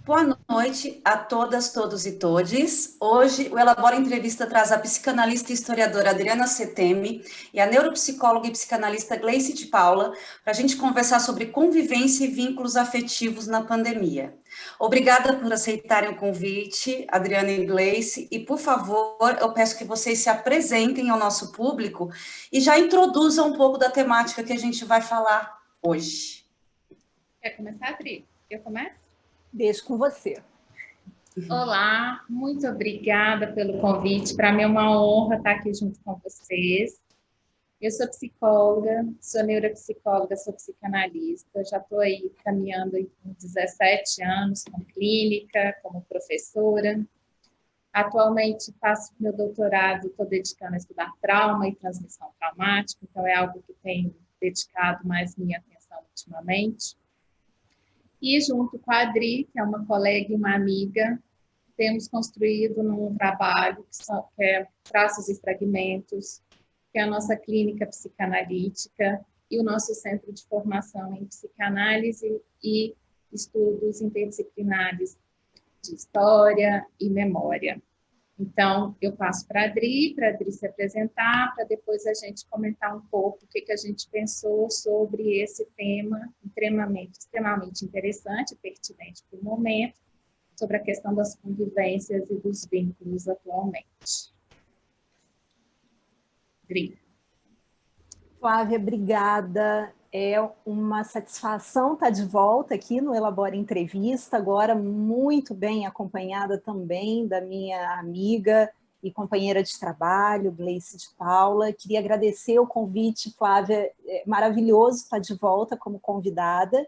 Boa noite a todas, todos e todes. Hoje, o Elabora Entrevista traz a psicanalista e historiadora Adriana Setemi e a neuropsicóloga e psicanalista Gleice de Paula para a gente conversar sobre convivência e vínculos afetivos na pandemia. Obrigada por aceitarem o convite, Adriana e Gleice, e, por favor, eu peço que vocês se apresentem ao nosso público e já introduzam um pouco da temática que a gente vai falar hoje. Quer começar, Adri? Eu começo? Deixo com você. Olá, muito obrigada pelo convite. Para mim é uma honra estar aqui junto com vocês. Eu sou psicóloga, sou neuropsicóloga, sou psicanalista. Já estou aí caminhando com 17 anos com clínica, como professora. Atualmente faço meu doutorado, estou dedicando a estudar trauma e transmissão traumática, então é algo que tenho dedicado mais minha atenção ultimamente. E junto com a Adri, que é uma colega e uma amiga, temos construído num trabalho que é Traços e Fragmentos, que é a nossa clínica psicanalítica e o nosso centro de formação em psicanálise e estudos interdisciplinares de história e memória. Então, eu passo para a Adri se apresentar, para depois a gente comentar um pouco o que a gente pensou sobre esse tema extremamente interessante, pertinente para o momento, sobre a questão das convivências e dos vínculos atualmente. Adri. Flávia, obrigada. É uma satisfação estar de volta aqui no Elabora Entrevista, agora muito bem acompanhada também da minha amiga e companheira de trabalho, Gleice de Paula. Queria agradecer o convite, Flávia, é maravilhoso estar de volta como convidada.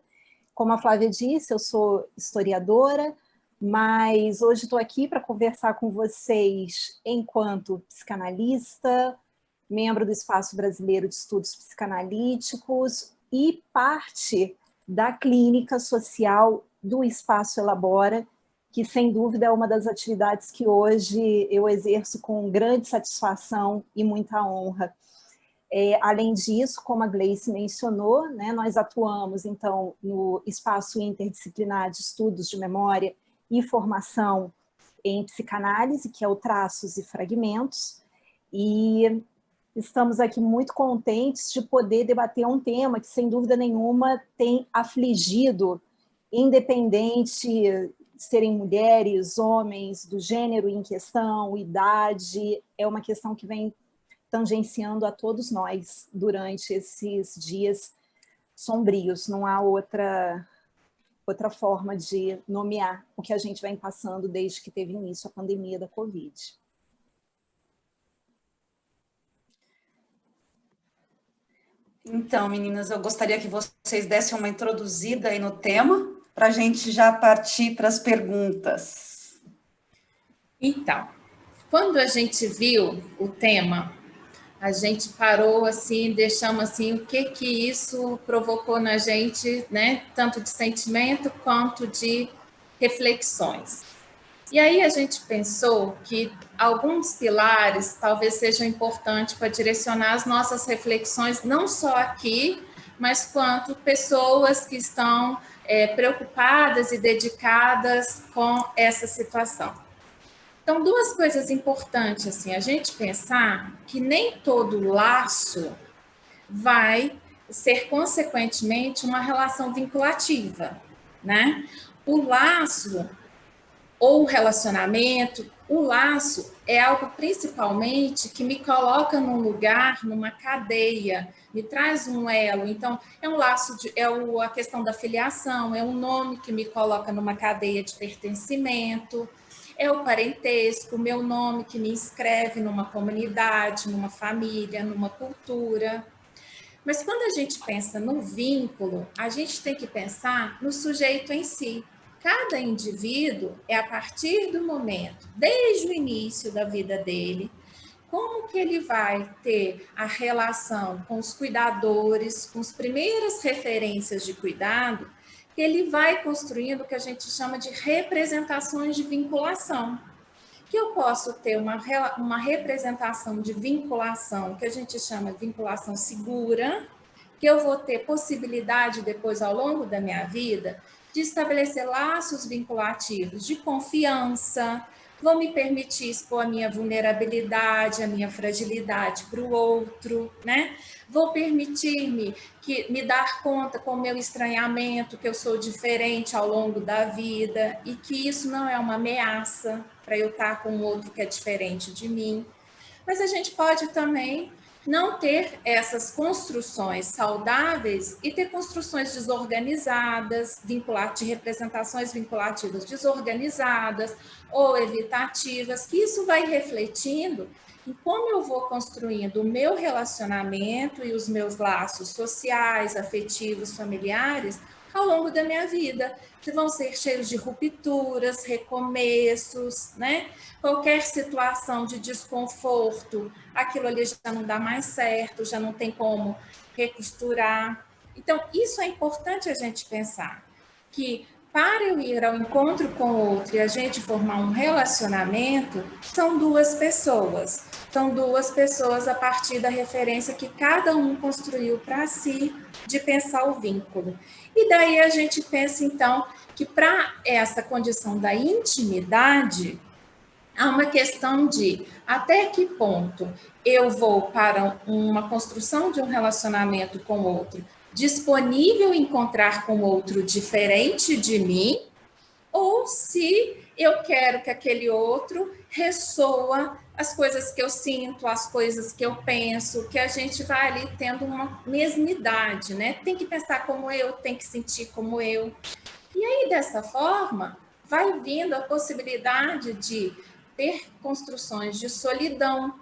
Como a Flávia disse, eu sou historiadora, mas hoje estou aqui para conversar com vocês enquanto psicanalista, membro do Espaço Brasileiro de Estudos Psicanalíticos e parte da clínica social do Espaço Elabora, que sem dúvida é uma das atividades que hoje eu exerço com grande satisfação e muita honra. Além disso, como a Gleice mencionou, né, nós atuamos então no Espaço Interdisciplinar de Estudos de Memória e Formação em Psicanálise, que é o Traços e Fragmentos, e estamos aqui muito contentes de poder debater um tema que, sem dúvida nenhuma, tem afligido, independente de serem mulheres, homens, do gênero em questão, idade, é uma questão que vem tangenciando a todos nós durante esses dias sombrios. Não há outra forma de nomear o que a gente vem passando desde que teve início a pandemia da Covid. Então, meninas, eu gostaria que vocês dessem uma introduzida aí no tema, para a gente já partir para as perguntas. Então, quando a gente viu o tema, a gente parou assim, deixamos assim, o que isso provocou na gente, né? Tanto de sentimento quanto de reflexões. E aí a gente pensou que alguns pilares talvez sejam importantes para direcionar as nossas reflexões, não só aqui, mas quanto pessoas que estão preocupadas e dedicadas com essa situação. Então, duas coisas importantes, assim, a gente pensar que nem todo laço vai ser, consequentemente, uma relação vinculativa, né? O laço ou o relacionamento, o laço é algo principalmente que me coloca num lugar, numa cadeia, me traz um elo. Então, é um laço, a questão da filiação, é um nome que me coloca numa cadeia de pertencimento, é o parentesco, meu nome que me inscreve numa comunidade, numa família, numa cultura. Mas quando a gente pensa no vínculo, a gente tem que pensar no sujeito em si. Cada indivíduo é a partir do momento, desde o início da vida dele, como que ele vai ter a relação com os cuidadores, com as primeiras referências de cuidado, que ele vai construindo o que a gente chama de representações de vinculação. Que eu posso ter uma representação de vinculação, que a gente chama de vinculação segura, que eu vou ter possibilidade depois, ao longo da minha vida, de estabelecer laços vinculativos de confiança, vou me permitir expor a minha vulnerabilidade, a minha fragilidade para o outro, né? Vou permitir-me me dar conta com o meu estranhamento, que eu sou diferente ao longo da vida e que isso não é uma ameaça para eu estar com o outro que é diferente de mim. Mas a gente pode também não ter essas construções saudáveis e ter construções desorganizadas, de representações vinculativas desorganizadas ou evitativas, que isso vai refletindo em como eu vou construindo o meu relacionamento e os meus laços sociais, afetivos, familiares ao longo da minha vida, que vão ser cheios de rupturas, recomeços, né? Qualquer situação de desconforto, aquilo ali já não dá mais certo, já não tem como recosturar. Então, isso é importante a gente pensar, que para eu ir ao encontro com o outro e a gente formar um relacionamento, são duas pessoas. São duas pessoas a partir da referência que cada um construiu para si de pensar o vínculo. E daí a gente pensa, então, que para essa condição da intimidade, há uma questão de até que ponto eu vou para uma construção de um relacionamento com o outro disponível a encontrar com outro diferente de mim, ou se eu quero que aquele outro ressoa as coisas que eu sinto, as coisas que eu penso, que a gente vai ali tendo uma mesmidade, né? Tem que pensar como eu, tem que sentir como eu. E aí, dessa forma, vai vindo a possibilidade de ter construções de solidão,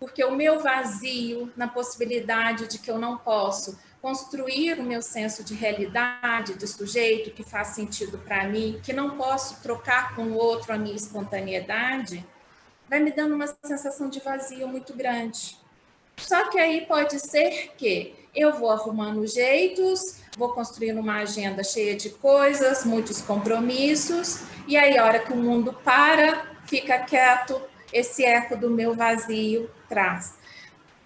porque o meu vazio, na possibilidade de que eu não posso construir o meu senso de realidade, de sujeito, que faz sentido para mim, que não posso trocar com o outro a minha espontaneidade, vai me dando uma sensação de vazio muito grande. Só que aí pode ser que eu vou arrumando jeitos, vou construindo uma agenda cheia de coisas, muitos compromissos, e aí a hora que o mundo para, fica quieto, esse eco do meu vazio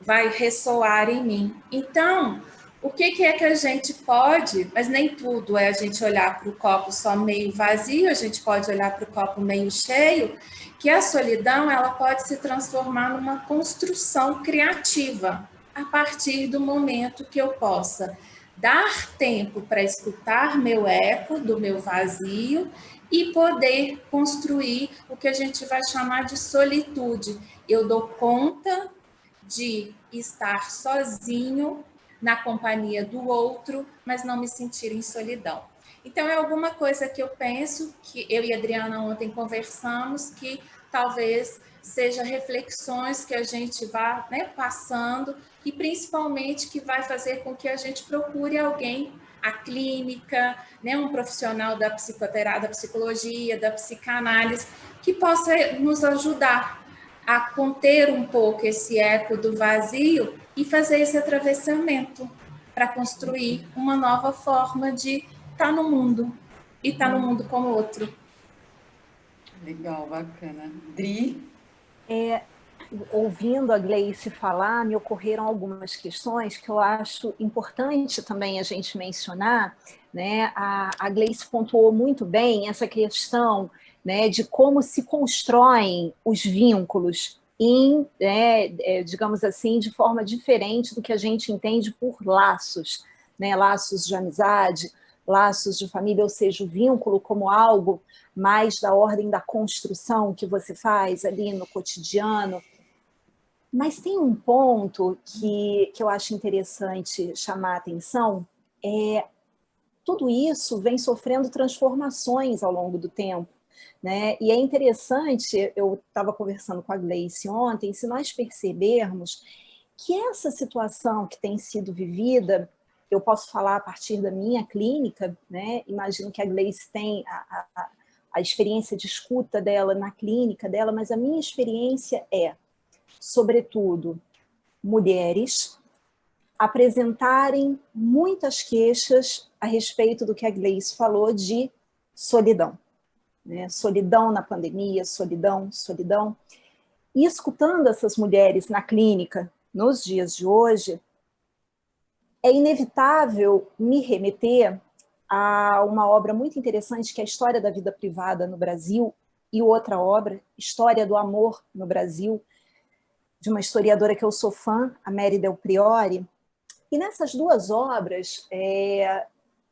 vai ressoar em mim. Então, o que é que a gente pode, mas nem tudo é a gente olhar para o copo só meio vazio, a gente pode olhar para o copo meio cheio, que a solidão ela pode se transformar numa construção criativa, a partir do momento que eu possa dar tempo para escutar meu eco do meu vazio e poder construir o que a gente vai chamar de solitude. Eu dou conta de estar sozinho na companhia do outro, mas não me sentir em solidão. Então, é alguma coisa que eu penso, que eu e a Adriana ontem conversamos, que talvez seja reflexões que a gente vá, né, passando e principalmente que vai fazer com que a gente procure alguém, a clínica, né, um profissional da psicoterapia, da psicologia, da psicanálise, que possa nos ajudar a conter um pouco esse eco do vazio e fazer esse atravessamento para construir uma nova forma de estar no mundo e estar no mundo com o outro. Legal, bacana. Dri? Ouvindo a Gleice falar, me ocorreram algumas questões que eu acho importante também a gente mencionar, né? A Gleice pontuou muito bem essa questão, né, de como se constroem os vínculos digamos assim, de forma diferente do que a gente entende por laços, né? Laços de amizade, laços de família, ou seja, o vínculo como algo mais da ordem da construção que você faz ali no cotidiano. Mas tem um ponto que eu acho interessante chamar a atenção, tudo isso vem sofrendo transformações ao longo do tempo, né? E é interessante, eu estava conversando com a Gleice ontem, se nós percebermos que essa situação que tem sido vivida, eu posso falar a partir da minha clínica, né? Imagino que a Gleice tem a experiência de escuta dela na clínica dela, mas a minha experiência sobretudo, mulheres apresentarem muitas queixas a respeito do que a Gleice falou de solidão, né? Solidão na pandemia, solidão. E escutando essas mulheres na clínica, nos dias de hoje, é inevitável me remeter a uma obra muito interessante, que é a História da Vida Privada no Brasil, e outra obra, História do Amor no Brasil, de uma historiadora que eu sou fã, a Mary Del Priore. E nessas duas obras,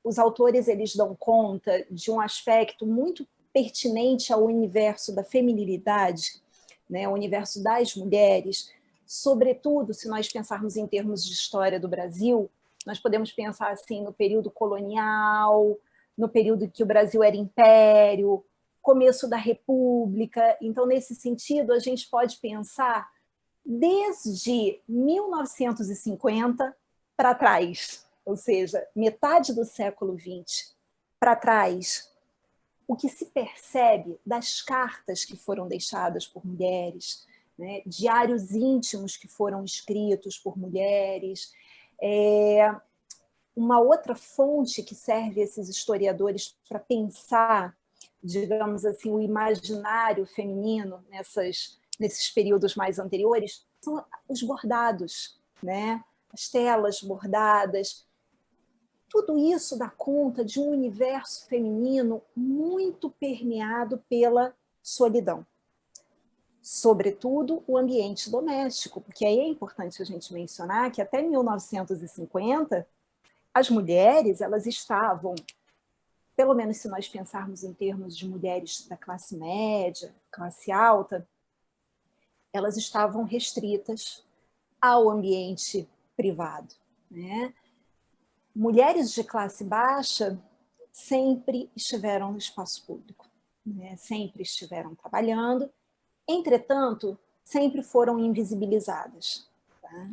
os autores eles dão conta de um aspecto muito pertinente ao universo da feminilidade, né, o universo das mulheres, sobretudo se nós pensarmos em termos de história do Brasil, nós podemos pensar assim no período colonial, no período que o Brasil era império, começo da República. Então, nesse sentido, a gente pode pensar desde 1950 para trás, ou seja, metade do século XX para trás, o que se percebe das cartas que foram deixadas por mulheres, né, diários íntimos que foram escritos por mulheres. Uma outra fonte que serve esses historiadores para pensar, digamos assim, o imaginário feminino nesses períodos mais anteriores, são os bordados, né? As telas bordadas. Tudo isso dá conta de um universo feminino muito permeado pela solidão. Sobretudo o ambiente doméstico, porque aí é importante a gente mencionar que até 1950 as mulheres elas estavam, pelo menos se nós pensarmos em termos de mulheres da classe média, classe alta, elas estavam restritas ao ambiente privado, né? Mulheres de classe baixa sempre estiveram no espaço público, né? Sempre estiveram trabalhando, entretanto, sempre foram invisibilizadas. Tá?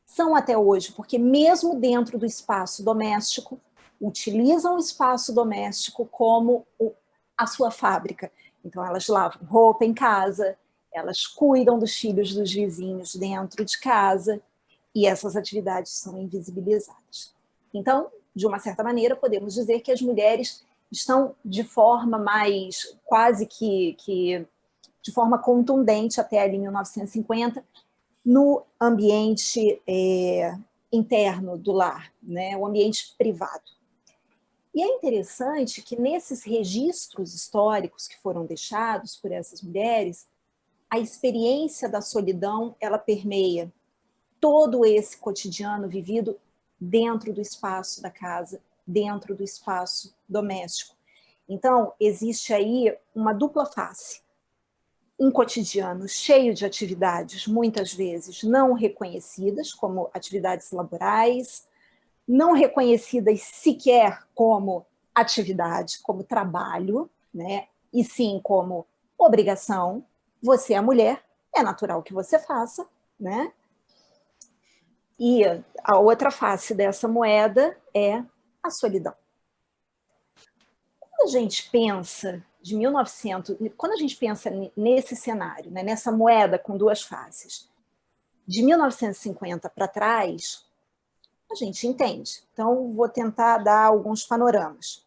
São até hoje, porque mesmo dentro do espaço doméstico, utilizam o espaço doméstico como a sua fábrica. Então, elas lavam roupa em casa, elas cuidam dos filhos dos vizinhos dentro de casa, e essas atividades são invisibilizadas. Então, de uma certa maneira, podemos dizer que as mulheres estão de forma mais, quase que de forma contundente, até ali em 1950, no ambiente interno do lar, né? O ambiente privado. E é interessante que nesses registros históricos que foram deixados por essas mulheres, a experiência da solidão, ela permeia todo esse cotidiano vivido dentro do espaço da casa, dentro do espaço doméstico. Então, existe aí uma dupla face. Um cotidiano cheio de atividades, muitas vezes não reconhecidas como atividades laborais, não reconhecidas sequer como atividade, como trabalho, né? E sim como obrigação. Você é mulher, é natural que você faça, né? E a outra face dessa moeda é a solidão. Quando a gente pensa de 1900, quando a gente pensa nesse cenário, né, nessa moeda com duas faces, de 1950 para trás, a gente entende. Então, vou tentar dar alguns panoramas.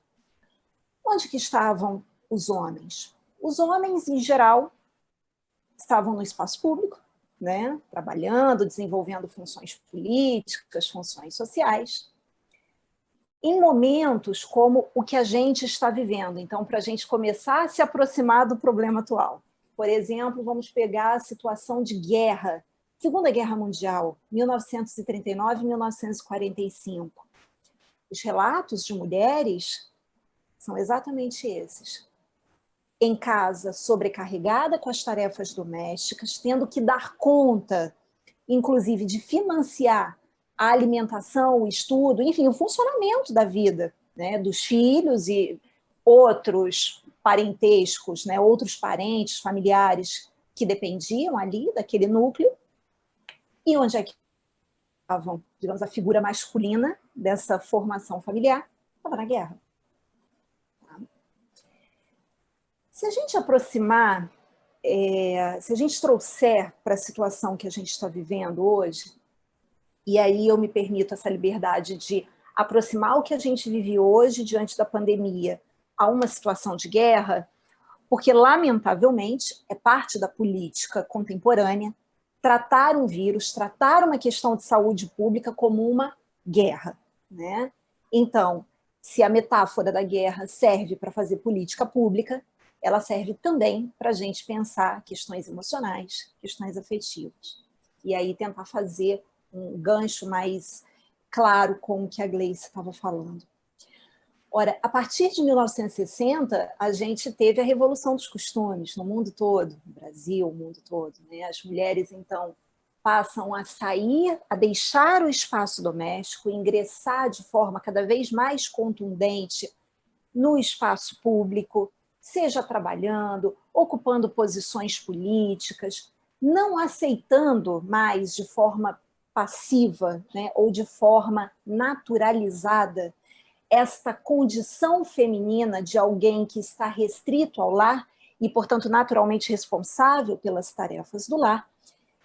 Onde que estavam os homens? Os homens, em geral, estavam no espaço público, né, trabalhando, desenvolvendo funções políticas, funções sociais, em momentos como o que a gente está vivendo. Então, para a gente começar a se aproximar do problema atual. Por exemplo, vamos pegar a situação de guerra, Segunda Guerra Mundial, 1939 e 1945. Os relatos de mulheres são exatamente esses. Em casa, sobrecarregada com as tarefas domésticas, tendo que dar conta, inclusive, de financiar a alimentação, o estudo, enfim, o funcionamento da vida, né, dos filhos e outros parentescos, né, outros parentes, familiares que dependiam ali daquele núcleo. E onde é que estavam, digamos, a figura masculina dessa formação familiar? Estava na guerra. Se a gente aproximar, se a gente trouxer para a situação que a gente está vivendo hoje, e aí eu me permito essa liberdade de aproximar o que a gente vive hoje diante da pandemia a uma situação de guerra, porque, lamentavelmente, é parte da política contemporânea tratar um vírus, tratar uma questão de saúde pública como uma guerra, né? Então, se a metáfora da guerra serve para fazer política pública, ela serve também para a gente pensar questões emocionais, questões afetivas. E aí tentar fazer um gancho mais claro com o que a Gleice estava falando. Ora, a partir de 1960, a gente teve a Revolução dos Costumes no mundo todo, no Brasil, no mundo todo, né? As mulheres, então, passam a sair, a deixar o espaço doméstico, ingressar de forma cada vez mais contundente no espaço público, seja trabalhando, ocupando posições políticas, não aceitando mais de forma passiva, né, ou de forma naturalizada esta condição feminina de alguém que está restrito ao lar e, portanto, naturalmente responsável pelas tarefas do lar.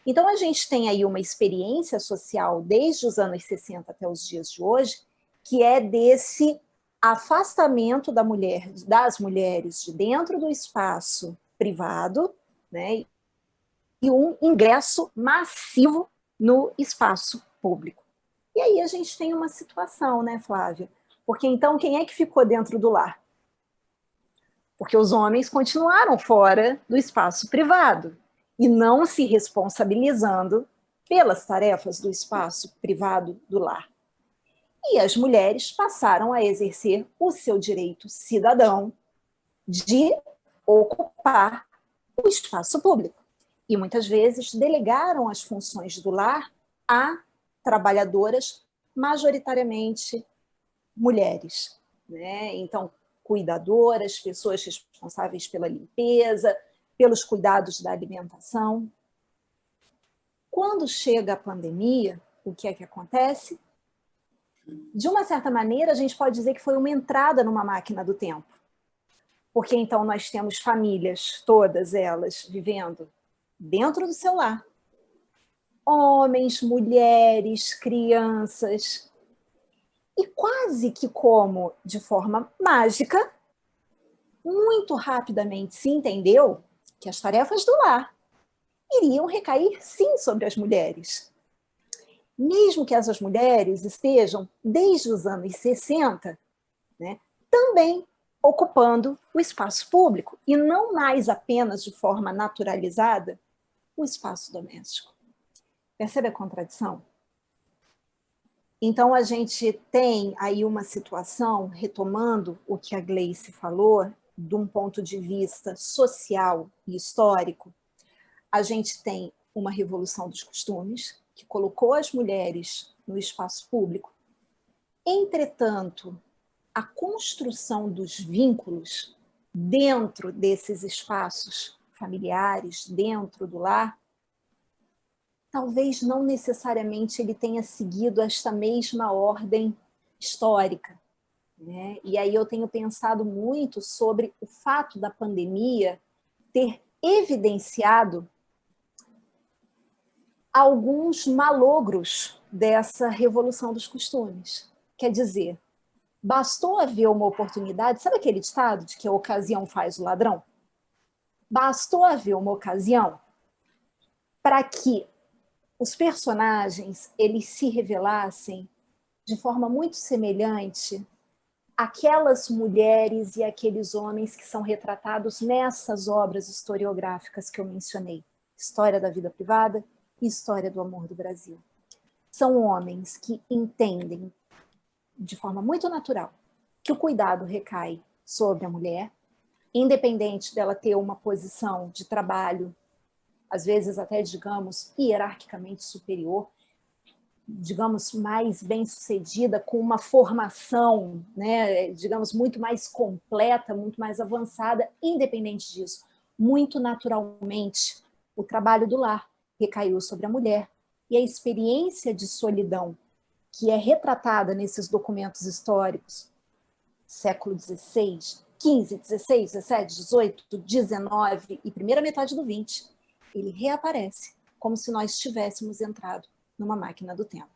Então, a gente tem aí uma experiência social desde os anos 60 até os dias de hoje, que é desse afastamento das mulheres de dentro do espaço privado, né, e um ingresso massivo no espaço público. E aí a gente tem uma situação, né, Flávia? Porque então quem é que ficou dentro do lar? Porque os homens continuaram fora do espaço privado e não se responsabilizando pelas tarefas do espaço privado do lar. E as mulheres passaram a exercer o seu direito cidadão de ocupar o espaço público. E muitas vezes delegaram as funções do lar a trabalhadoras majoritariamente mulheres, né? Então, cuidadoras, pessoas responsáveis pela limpeza, pelos cuidados da alimentação. Quando chega a pandemia, o que é que acontece? De uma certa maneira, a gente pode dizer que foi uma entrada numa máquina do tempo. Porque então nós temos famílias, todas elas, vivendo dentro do seu lar. Homens, mulheres, crianças. E quase que como de forma mágica, muito rapidamente se entendeu que as tarefas do lar iriam recair sim sobre as mulheres. Mesmo que essas mulheres estejam, desde os anos 60, né, também ocupando o espaço público, e não mais apenas de forma naturalizada o espaço doméstico. Percebe a contradição? Então, a gente tem aí uma situação, retomando o que a Gleice falou, de um ponto de vista social e histórico, a gente tem uma revolução dos costumes, que colocou as mulheres no espaço público. Entretanto, a construção dos vínculos dentro desses espaços familiares, dentro do lar, talvez não necessariamente ele tenha seguido esta mesma ordem histórica, né? E aí eu tenho pensado muito sobre o fato da pandemia ter evidenciado alguns malogros dessa revolução dos costumes. Quer dizer, bastou haver uma oportunidade, sabe aquele ditado de que a ocasião faz o ladrão? Bastou haver uma ocasião para que os personagens eles se revelassem de forma muito semelhante àquelas mulheres e aqueles homens que são retratados nessas obras historiográficas que eu mencionei. História da vida privada e História do amor do Brasil. São homens que entendem de forma muito natural que o cuidado recai sobre a mulher, independente dela ter uma posição de trabalho, às vezes até, digamos, hierarquicamente superior, digamos, mais bem-sucedida, com uma formação, né, digamos, muito mais completa, muito mais avançada, independente disso, muito naturalmente, o trabalho do lar recaiu sobre a mulher. E a experiência de solidão que é retratada nesses documentos históricos, século XVI, XV, XVI, XVII, XVIII, XIX e primeira metade do XX, ele reaparece como se nós tivéssemos entrado numa máquina do tempo.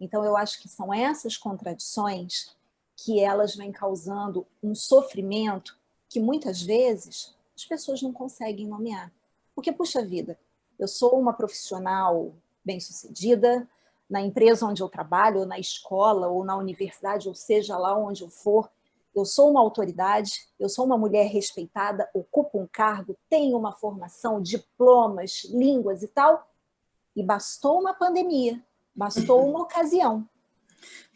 Então, eu acho que são essas contradições que elas vêm causando um sofrimento que muitas vezes as pessoas não conseguem nomear. Porque, puxa vida, eu sou uma profissional bem-sucedida, na empresa onde eu trabalho, ou na escola, ou na universidade, ou seja lá onde eu for, eu sou uma autoridade, eu sou uma mulher respeitada, ocupo um cargo, tenho uma formação, diplomas, línguas e tal, e bastou uma pandemia, bastou uma ocasião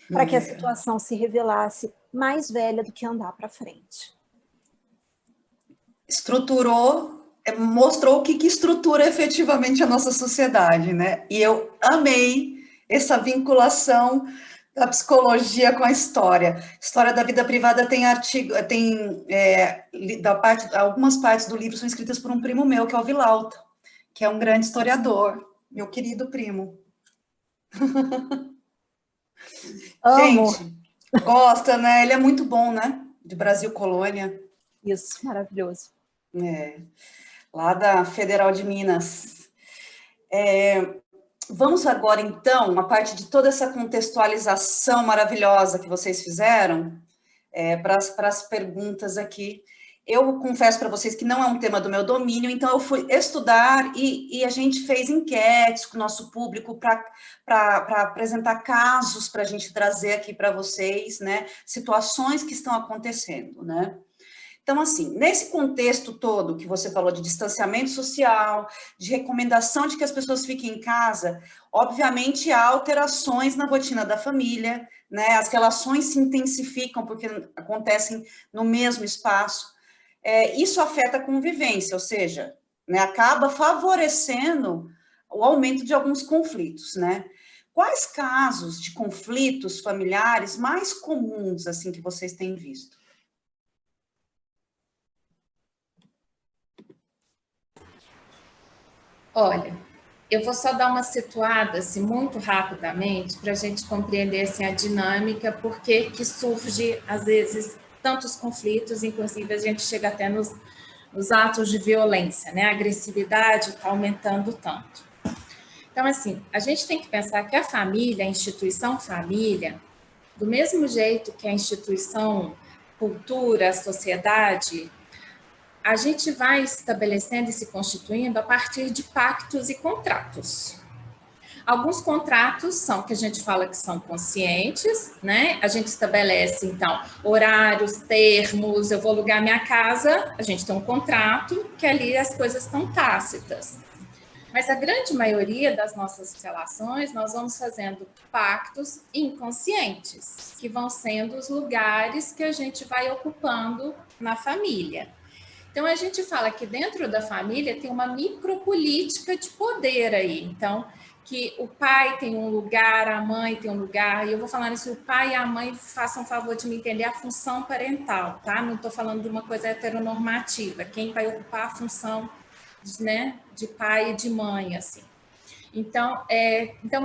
para que a situação se revelasse mais velha do que andar para frente. Estruturou, mostrou o que estrutura efetivamente a nossa sociedade, né? E eu amei essa vinculação da psicologia com a história. História da vida privada tem artigo, algumas partes do livro são escritas por um primo meu, que é o Vilauta, que é um grande historiador, meu querido primo. Amo. Gente, gosta, né? Ele é muito bom, né? De Brasil Colônia. Isso, maravilhoso. Lá da Federal de Minas. Vamos agora, então, a parte de toda essa contextualização maravilhosa que vocês fizeram, para as perguntas aqui. Eu confesso para vocês que não é um tema do meu domínio, então eu fui estudar e a gente fez enquetes com o nosso público para apresentar casos para a gente trazer aqui para vocês, né? Situações que estão acontecendo, né? Então, assim, nesse contexto todo que você falou de distanciamento social, de recomendação de que as pessoas fiquem em casa, obviamente há alterações na rotina da família, né? As relações se intensificam porque acontecem no mesmo espaço. Isso afeta a convivência, ou seja, né, acaba favorecendo o aumento de alguns conflitos, né? Quais casos de conflitos familiares mais comuns, assim, que vocês têm visto? Olha, eu vou só dar uma situada assim, muito rapidamente para a gente compreender assim, a dinâmica, porque que surge, às vezes, tantos conflitos, inclusive a gente chega até nos atos de violência, né? A agressividade está aumentando tanto. Então, assim, a gente tem que pensar que a família, a instituição família, do mesmo jeito que a instituição cultura, a sociedade, a gente vai estabelecendo e se constituindo a partir de pactos e contratos. Alguns contratos são que a gente fala que são conscientes, né? A gente estabelece, então, horários, termos, eu vou alugar minha casa, a gente tem um contrato que ali as coisas estão tácitas. Mas a grande maioria das nossas relações, nós vamos fazendo pactos inconscientes, que vão sendo os lugares que a gente vai ocupando na família. Então, a gente fala que dentro da família tem uma micropolítica de poder aí. Então, que o pai tem um lugar, a mãe tem um lugar, e eu vou falando isso, o pai e a mãe, façam favor de me entender a função parental, tá? Não estou falando de uma coisa heteronormativa, quem vai ocupar a função, né, de pai e de mãe, assim. Então,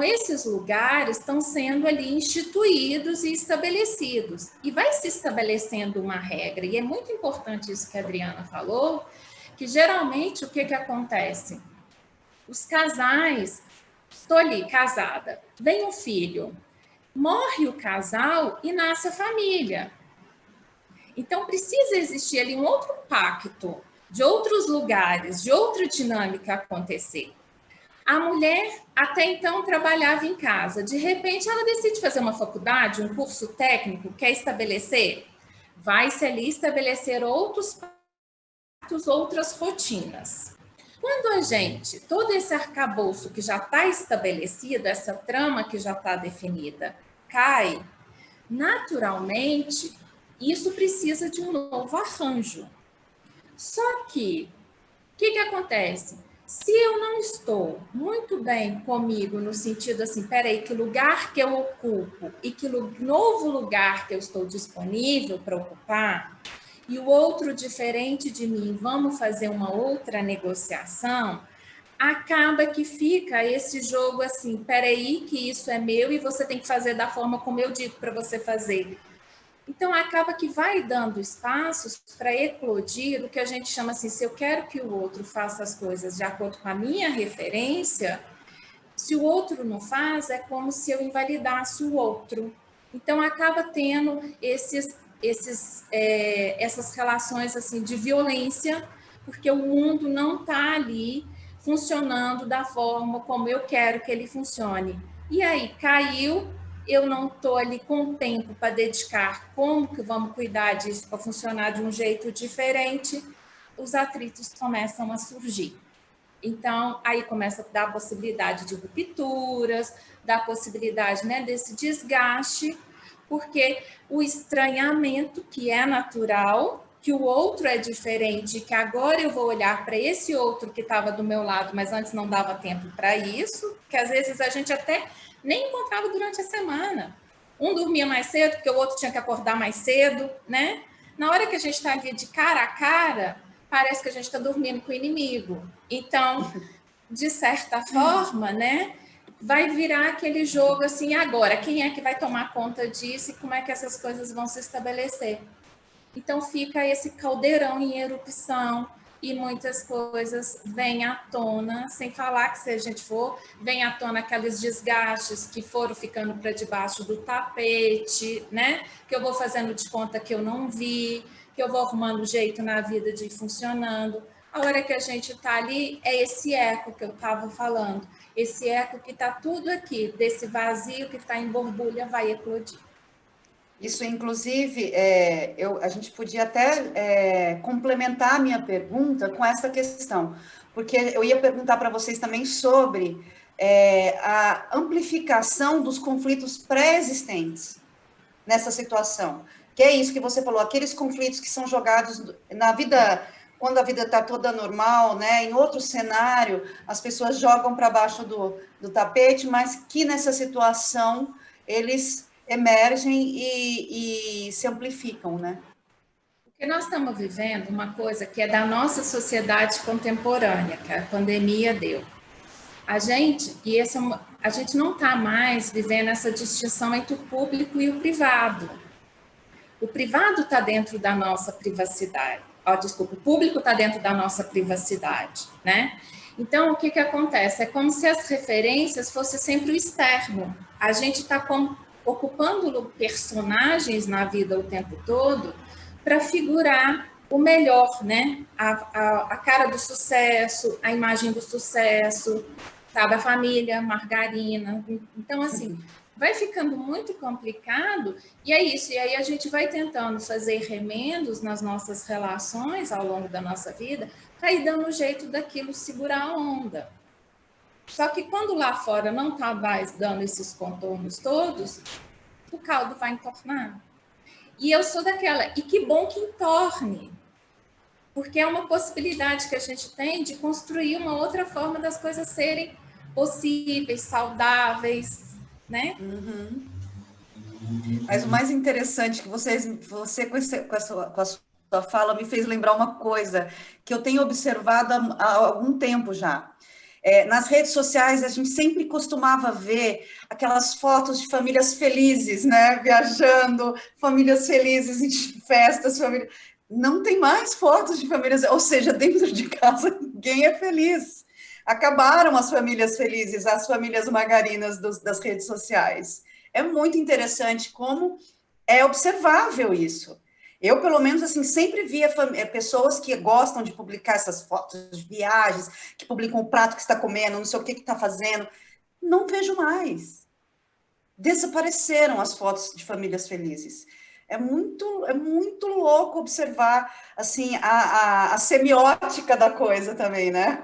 esses lugares estão sendo ali instituídos e estabelecidos. E vai se estabelecendo uma regra, e é muito importante isso que a Adriana falou, que geralmente o que acontece? Os casais, estou ali, casada, vem um filho, morre o casal e nasce a família. Então, precisa existir ali um outro pacto, de outros lugares, de outra dinâmica acontecer. A mulher, até então, trabalhava em casa. De repente, ela decide fazer uma faculdade, um curso técnico, quer estabelecer? Vai-se ali estabelecer outros pactos, outras rotinas. Quando a gente, todo esse arcabouço que já está estabelecido, essa trama que já está definida, cai, naturalmente, isso precisa de um novo arranjo. Só que, o que acontece? Se eu não estou muito bem comigo, no sentido assim, peraí, que lugar que eu ocupo e que novo lugar que eu estou disponível para ocupar, e o outro diferente de mim, vamos fazer uma outra negociação, acaba que fica esse jogo assim, peraí, que isso é meu e você tem que fazer da forma como eu digo para você fazer. Então, acaba que vai dando espaços para eclodir o que a gente chama assim, se eu quero que o outro faça as coisas de acordo com a minha referência, se o outro não faz, é como se eu invalidasse o outro. Então, acaba tendo essas relações assim de violência, porque o mundo não está ali funcionando da forma como eu quero que ele funcione. E aí caiu, eu não estou ali com tempo para dedicar, como que vamos cuidar disso para funcionar de um jeito diferente, os atritos começam a surgir. Então, aí começa a dar a possibilidade de rupturas, da possibilidade, né, desse desgaste, porque o estranhamento, que é natural, que o outro é diferente, que agora eu vou olhar para esse outro que estava do meu lado, mas antes não dava tempo para isso, que às vezes a gente até nem encontrava durante a semana. Um dormia mais cedo, porque o outro tinha que acordar mais cedo, né? Na hora que a gente está ali de cara a cara, parece que a gente está dormindo com o inimigo. Então, de certa forma, né, vai virar aquele jogo assim, agora, quem é que vai tomar conta disso e como é que essas coisas vão se estabelecer? Então, fica esse caldeirão em erupção e muitas coisas vêm à tona, sem falar que, se a gente for, vem à tona aqueles desgastes que foram ficando para debaixo do tapete, né? Que eu vou fazendo de conta que eu não vi, que eu vou arrumando jeito na vida de ir funcionando. A hora que a gente está ali, é esse eco que eu estava falando, esse eco que está tudo aqui, desse vazio que está em borbulha, vai eclodir. Isso, inclusive, a gente podia até complementar a minha pergunta com essa questão, porque eu ia perguntar para vocês também sobre a amplificação dos conflitos pré-existentes nessa situação, que é isso que você falou, aqueles conflitos que são jogados na vida, quando a vida está toda normal, né, em outro cenário, as pessoas jogam para baixo do tapete, mas que nessa situação eles emergem e se amplificam, né? Porque nós estamos vivendo uma coisa que é da nossa sociedade contemporânea, que a pandemia deu. A gente, a gente não está mais vivendo essa distinção entre o público e o privado. O privado está dentro da nossa privacidade. Desculpa, o público está dentro da nossa privacidade, né? Então, o que acontece? É como se as referências fossem sempre o externo. A gente está ocupando personagens na vida o tempo todo para figurar o melhor, né? A cara do sucesso, a imagem do sucesso, sabe? A família, margarina. Então, assim, vai ficando muito complicado e é isso. E aí a gente vai tentando fazer remendos nas nossas relações ao longo da nossa vida para ir dando jeito daquilo segurar a onda. Só que quando lá fora não está mais dando esses contornos todos, o caldo vai entornar. E eu sou daquela, e que bom que entorne, porque é uma possibilidade que a gente tem de construir uma outra forma das coisas serem possíveis, saudáveis, né? Uhum. Mas o mais interessante que você com a sua fala me fez lembrar uma coisa que eu tenho observado há algum tempo já. Nas redes sociais, a gente sempre costumava ver aquelas fotos de famílias felizes, né? Viajando, famílias felizes em festas, não tem mais fotos de famílias, ou seja, dentro de casa ninguém é feliz. Acabaram as famílias felizes, as famílias margarinas das redes sociais. É muito interessante como é observável isso. Eu, pelo menos, assim, sempre via pessoas que gostam de publicar essas fotos de viagens, que publicam o prato que está comendo, não sei o que está fazendo. Não vejo mais. Desapareceram as fotos de famílias felizes. É muito louco observar, assim, a semiótica da coisa também, né?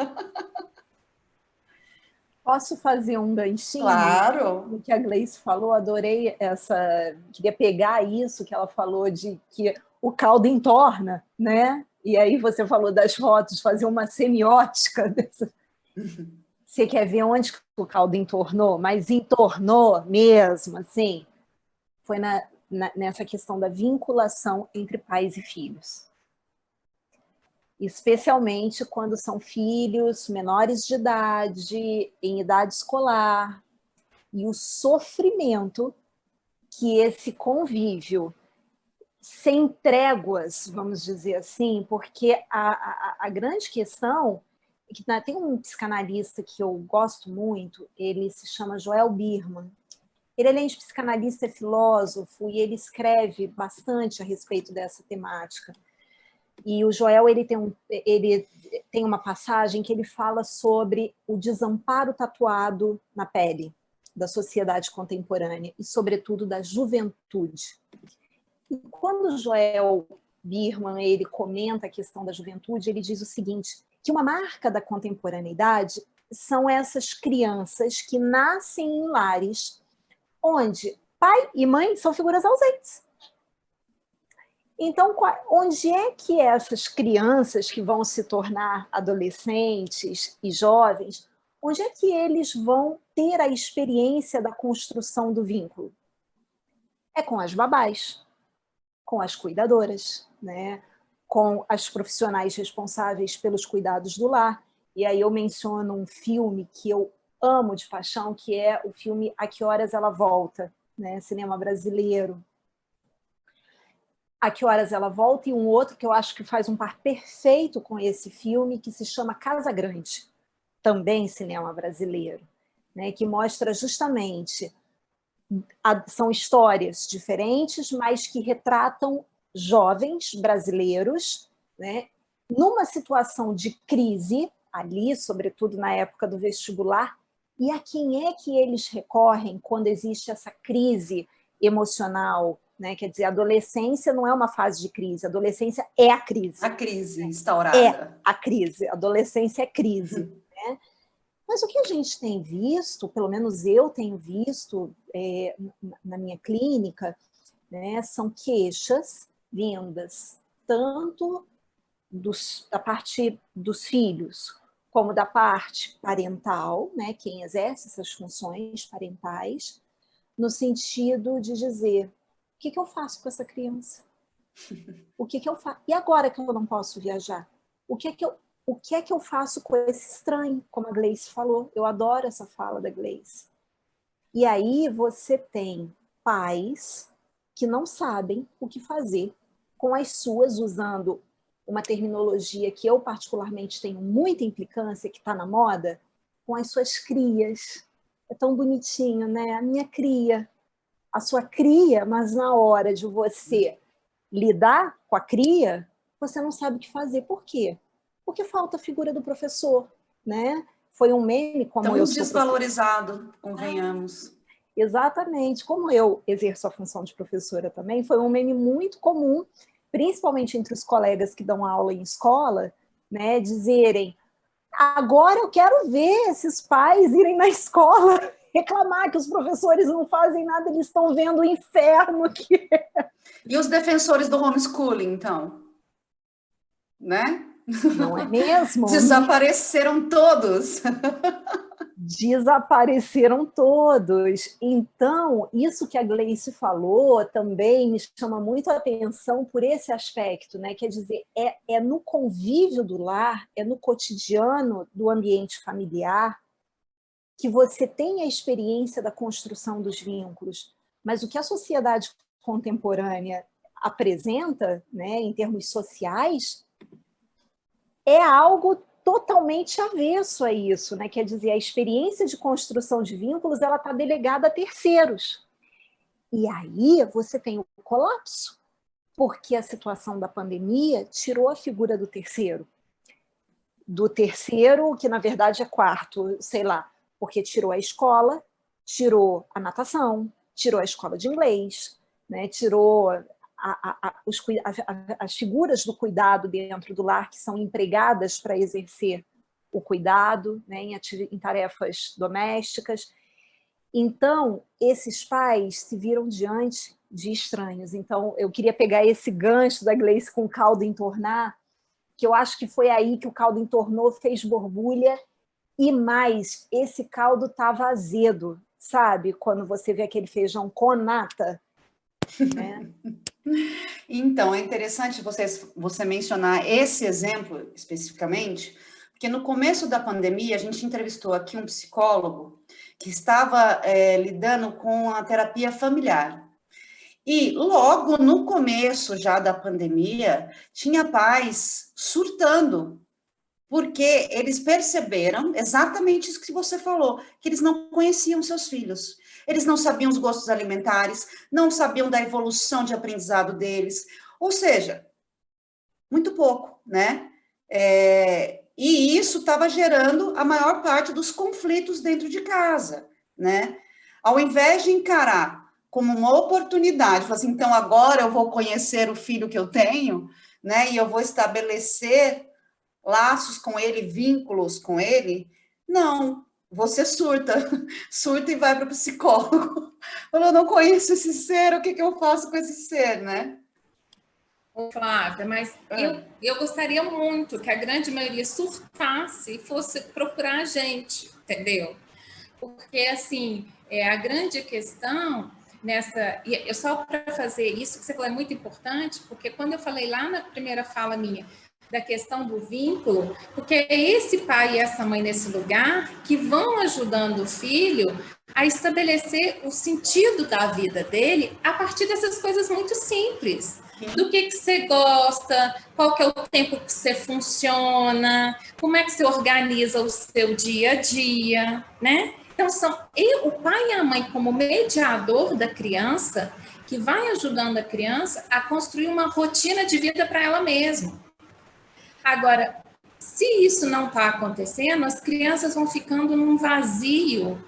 Posso fazer um ganchinho Claro. no que a Gleice falou? Adorei essa. Queria pegar isso que ela falou de que o caldo entorna, né? E aí você falou das fotos, fazer uma semiótica dessa. Você quer ver onde o caldo entornou? Mas entornou mesmo, assim. Foi nessa questão da vinculação entre pais e filhos. Especialmente quando são filhos menores de idade, em idade escolar, e o sofrimento que esse convívio sem tréguas, vamos dizer assim, porque a grande questão é que tem um psicanalista que eu gosto muito, ele se chama Joel Birman. Ele, além de psicanalista, é filósofo e ele escreve bastante a respeito dessa temática. E o Joel ele tem uma passagem que ele fala sobre o desamparo tatuado na pele. da sociedade contemporânea e, sobretudo, da juventude. E quando o Joel Birman ele comenta a questão da juventude, ele diz o seguinte, que uma marca da contemporaneidade são essas crianças que nascem em lares onde pai e mãe são figuras ausentes. Então, onde é que essas crianças que vão se tornar adolescentes e jovens, onde é que eles vão ter a experiência da construção do vínculo? É com as babás, com as cuidadoras, né? Com as profissionais responsáveis pelos cuidados do lar. E aí eu menciono um filme que eu amo de paixão, que é o filme A Que Horas Ela Volta, né? Cinema brasileiro. A Que Horas Ela Volta, e um outro que eu acho que faz um par perfeito com esse filme, que se chama Casa Grande, também cinema brasileiro, né? Que mostra justamente, são histórias diferentes, mas que retratam jovens brasileiros, né? Numa situação de crise, ali, sobretudo na época do vestibular, e a quem é que eles recorrem quando existe essa crise emocional, né? Quer dizer, a adolescência não é uma fase de crise, a adolescência é a crise. A crise instaurada. É a crise, a adolescência é crise. Né? Mas o que a gente tem visto, pelo menos eu tenho visto na minha clínica, né, são queixas vindas tanto da parte dos filhos, como da parte parental, né, quem exerce essas funções parentais, no sentido de dizer, o que eu faço com essa criança? O que eu faço? E agora que eu não posso viajar? O que é que eu faço com esse estranho? Como a Gleice falou, eu adoro essa fala da Gleice. E aí você tem pais que não sabem o que fazer com as suas, usando uma terminologia que eu particularmente tenho muita implicância, que está na moda, com as suas crias. É tão bonitinho, né? A minha cria, a sua cria, mas na hora de você lidar com a cria, você não sabe o que fazer. Por quê? Porque falta a figura do professor, né? Foi um meme, como tão eu sou desvalorizado, convenhamos. Exatamente. Como eu exerço a função de professora também, foi um meme muito comum, principalmente entre os colegas que dão aula em escola, né, dizerem, agora eu quero ver esses pais irem na escola reclamar que os professores não fazem nada, eles estão vendo o inferno que é. E os defensores do homeschooling, então? Né? Não é mesmo? Desapareceram todos. Desapareceram todos. Então, isso que a Gleice falou também me chama muito a atenção por esse aspecto, né? Quer dizer, é no convívio do lar, é no cotidiano do ambiente familiar que você tem a experiência da construção dos vínculos. Mas o que a sociedade contemporânea apresenta, né, em termos sociais, é algo totalmente avesso a isso, né? Quer dizer, a experiência de construção de vínculos ela está delegada a terceiros. E aí você tem o colapso, porque a situação da pandemia tirou a figura do terceiro. Do terceiro, que na verdade é quarto, sei lá, porque tirou a escola, tirou a natação, tirou a escola de inglês, né? Tirou as figuras do cuidado dentro do lar que são empregadas para exercer o cuidado, né, em tarefas domésticas. Então, esses pais se viram diante de estranhos. Então, eu queria pegar esse gancho da Gleice com o caldo entornar, que eu acho que foi aí que o caldo entornou, fez borbulha, e mais, esse caldo estava azedo, sabe? Quando você vê aquele feijão com nata, né? Então, é interessante você mencionar esse exemplo especificamente, porque no começo da pandemia, a gente entrevistou aqui um psicólogo que estava lidando com a terapia familiar. E logo no começo já da pandemia, tinha pais surtando, porque eles perceberam exatamente isso que você falou, que eles não conheciam seus filhos. Eles não sabiam os gostos alimentares, não sabiam da evolução de aprendizado deles. Ou seja, muito pouco, né? E isso estava gerando a maior parte dos conflitos dentro de casa, né? Ao invés de encarar como uma oportunidade, falar assim, então agora eu vou conhecer o filho que eu tenho, né, e eu vou estabelecer laços com ele, vínculos com ele, não, você surta, surta e vai para o psicólogo. Eu não conheço esse ser, o que eu faço com esse ser, né? Ô, Flávia, mas eu gostaria muito que a grande maioria surtasse e fosse procurar a gente, entendeu? Porque, assim, a grande questão nessa... E só para fazer isso que você falou é muito importante, porque quando eu falei lá na primeira fala minha da questão do vínculo, porque é esse pai e essa mãe nesse lugar que vão ajudando o filho a estabelecer o sentido da vida dele a partir dessas coisas muito simples. Do que você gosta, qual que é o tempo que você funciona, como é que você organiza o seu dia a dia, né? Então, o pai e a mãe, como mediador da criança, que vai ajudando a criança a construir uma rotina de vida para ela mesma. Agora, se isso não está acontecendo, as crianças vão ficando num vazio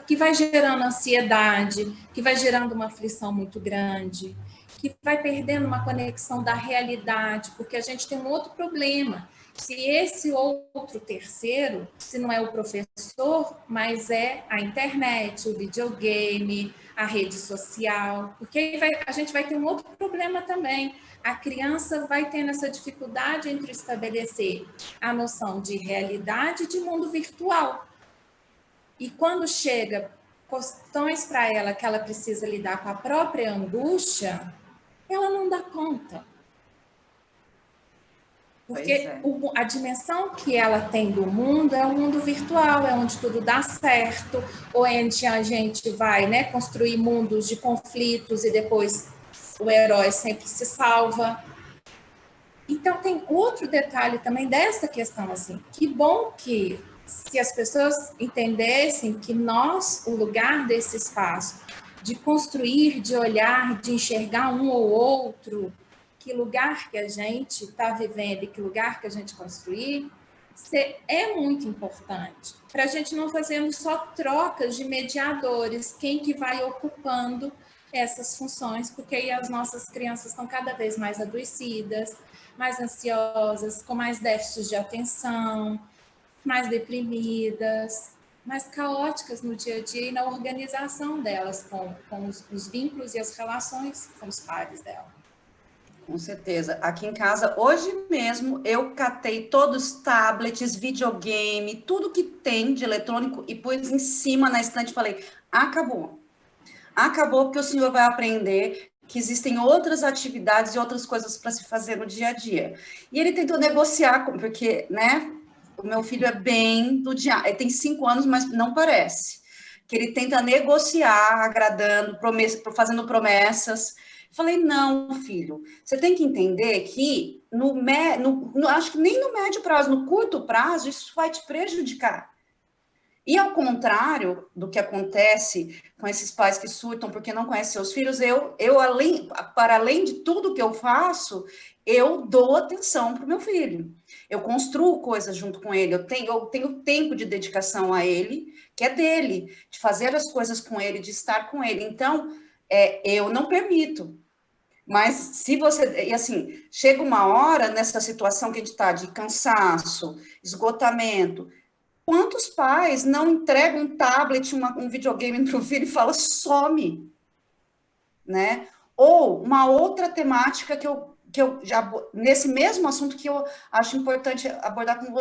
que vai gerando ansiedade, que vai gerando uma aflição muito grande, que vai perdendo uma conexão da realidade, porque a gente tem um outro problema. Se esse outro terceiro, se não é o professor, mas é a internet, o videogame, a rede social, porque aí a gente vai ter um outro problema também. A criança vai tendo essa dificuldade entre estabelecer a noção de realidade e de mundo virtual. E quando chega questões para ela que ela precisa lidar com a própria angústia, ela não dá conta. Porque a dimensão que ela tem do mundo é o mundo virtual, é onde tudo dá certo, onde a gente vai, né, construir mundos de conflitos e depois o herói sempre se salva. Então, tem outro detalhe também dessa questão, assim, que bom que se as pessoas entendessem que nós, o lugar desse espaço, de construir, de olhar, de enxergar um ou outro, que lugar que a gente está vivendo e que lugar que a gente construir, é muito importante. Para a gente não fazermos só trocas de mediadores, quem que vai ocupando essas funções, porque aí as nossas crianças estão cada vez mais adoecidas, mais ansiosas, com mais déficits de atenção, mais deprimidas, mais caóticas no dia a dia e na organização delas com os vínculos e as relações com os pares dela. Com certeza. Aqui em casa, hoje mesmo, eu catei todos os tablets, videogame, tudo que tem de eletrônico e pus em cima na estante e falei, acabou. Acabou porque o senhor vai aprender que existem outras atividades e outras coisas para se fazer no dia a dia. E ele tentou negociar, porque, né, o meu filho é bem do diabo, ele tem 5 anos, mas não parece. Que ele tenta negociar, agradando, fazendo promessas. Falei, não, filho, você tem que entender que, acho que nem no médio prazo, no curto prazo, isso vai te prejudicar. E ao contrário do que acontece com esses pais que surtam porque não conhecem seus filhos, para além de tudo que eu faço, eu dou atenção para o meu filho. Eu construo coisas junto com ele, eu tenho tempo de dedicação a ele, que é dele, de fazer as coisas com ele, de estar com ele. Então, eu não permito. Mas se você... E assim, chega uma hora nessa situação que a gente está de cansaço, esgotamento... Quantos pais não entregam um tablet, um videogame para o filho e falam, some, né? Ou uma outra temática que eu já, nesse mesmo assunto que eu acho importante abordar com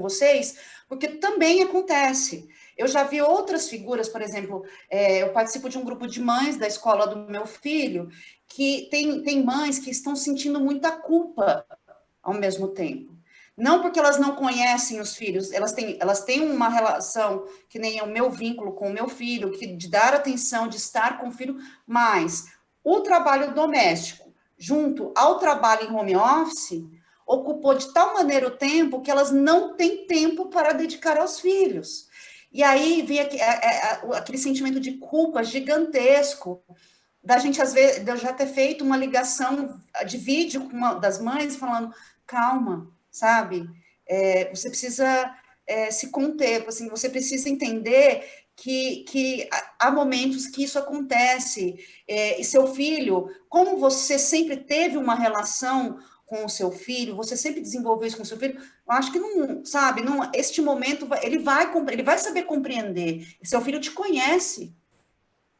vocês, porque também acontece. Eu já vi outras figuras, por exemplo, eu participo de um grupo de mães da escola do meu filho, que tem mães que estão sentindo muita culpa ao mesmo tempo. Não porque elas não conhecem os filhos, elas têm uma relação, que nem o meu vínculo com o meu filho, de dar atenção, de estar com o filho, mas o trabalho doméstico, junto ao trabalho em home office, ocupou de tal maneira o tempo que elas não têm tempo para dedicar aos filhos. E aí vem aquele sentimento de culpa gigantesco, da gente, às vezes, de eu já ter feito uma ligação de vídeo com uma das mães, falando, calma, sabe? Você precisa se conter, assim, você precisa entender que há momentos que isso acontece, e seu filho, como você sempre teve uma relação com o seu filho, você sempre desenvolveu isso com o seu filho, eu acho que não, sabe, não, este momento, ele vai saber compreender, seu filho te conhece,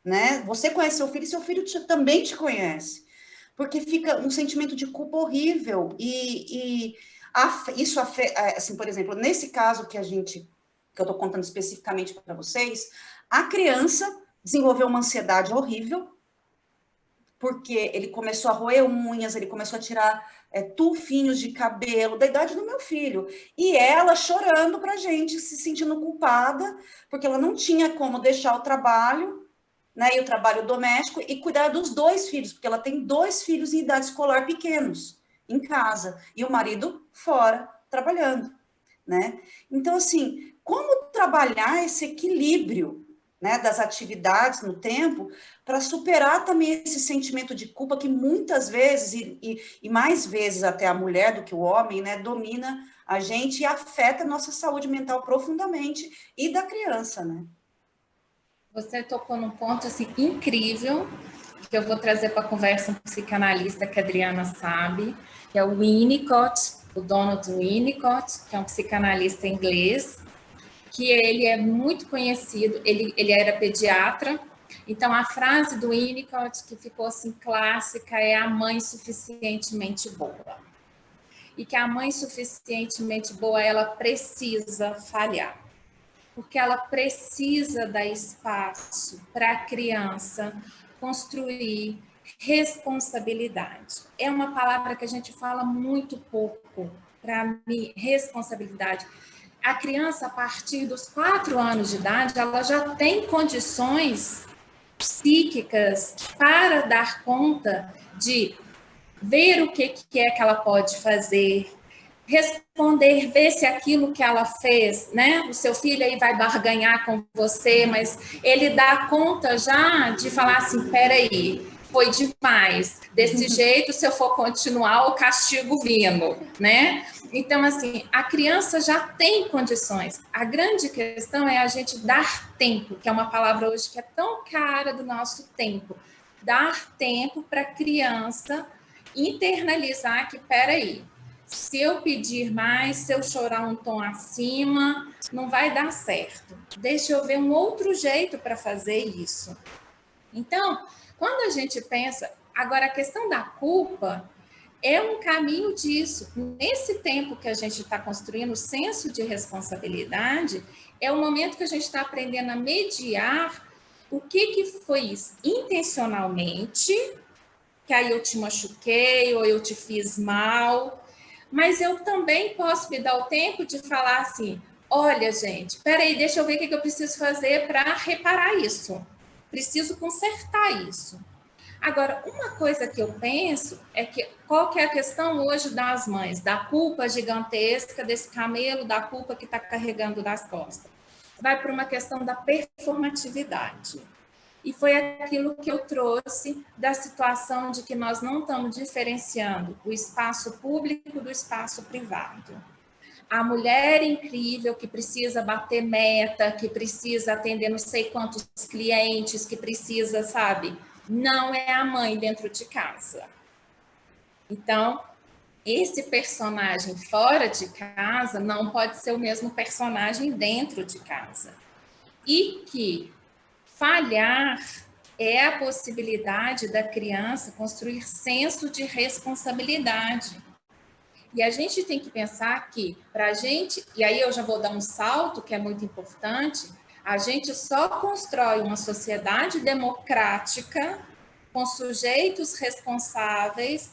né, você conhece seu filho e seu filho também te conhece, porque fica um sentimento de culpa horrível, isso, assim, por exemplo, nesse caso que eu estou contando especificamente para vocês, a criança desenvolveu uma ansiedade horrível, porque ele começou a roer unhas, ele começou a tirar tufinhos de cabelo, da idade do meu filho, e ela chorando para a gente, se sentindo culpada, porque ela não tinha como deixar o trabalho, né, e o trabalho doméstico, e cuidar dos 2 filhos, porque ela tem 2 filhos em idade escolar pequenos, em casa, e o marido fora, trabalhando, né? Então, assim, como trabalhar esse equilíbrio, né, das atividades no tempo, para superar também esse sentimento de culpa que muitas vezes, e mais vezes até a mulher do que o homem, né, domina a gente e afeta a nossa saúde mental profundamente, e da criança, né? Você tocou num ponto assim, incrível, que eu vou trazer para a conversa um psicanalista que a Adriana sabe, que é o Winnicott, o dono do Winnicott, que é um psicanalista inglês, que ele é muito conhecido, ele era pediatra, então a frase do Winnicott que ficou assim clássica é a mãe suficientemente boa. E que a mãe suficientemente boa, ela precisa falhar, porque ela precisa dar espaço para a criança construir responsabilidade. É uma palavra que a gente fala muito pouco, para mim, responsabilidade. A criança, a partir dos 4 anos de idade, ela já tem condições psíquicas para dar conta de ver o que é que ela pode fazer, responder, ver se aquilo que ela fez, né? O seu filho aí vai barganhar com você, mas ele dá conta já de falar assim, peraí, foi demais. Desse jeito, se eu for continuar, o castigo vindo, né? Então, assim, a criança já tem condições. A grande questão é a gente dar tempo, que é uma palavra hoje que é tão cara do nosso tempo. Dar tempo para a criança internalizar que, peraí, se eu pedir mais, se eu chorar um tom acima, não vai dar certo. Deixa eu ver um outro jeito para fazer isso. Então, quando a gente pensa, agora a questão da culpa é um caminho disso. Nesse tempo que a gente está construindo o senso de responsabilidade, é o momento que a gente está aprendendo a mediar o que foi isso intencionalmente, que aí eu te machuquei ou eu te fiz mal, mas eu também posso me dar o tempo de falar assim, olha, gente, peraí, deixa eu ver o que eu preciso fazer para reparar isso. Preciso consertar isso. Agora, uma coisa que eu penso é que qual que é a questão hoje das mães? Da culpa gigantesca desse camelo, da culpa que está carregando das costas. Vai para uma questão da performatividade. E foi aquilo que eu trouxe da situação de que nós não estamos diferenciando o espaço público do espaço privado. A mulher incrível que precisa bater meta, que precisa atender não sei quantos clientes, que precisa, sabe? Não é a mãe dentro de casa. Então, esse personagem fora de casa não pode ser o mesmo personagem dentro de casa. E que falhar é a possibilidade da criança construir senso de responsabilidade. E a gente tem que pensar que, para a gente, e aí eu já vou dar um salto que é muito importante, a gente só constrói uma sociedade democrática com sujeitos responsáveis,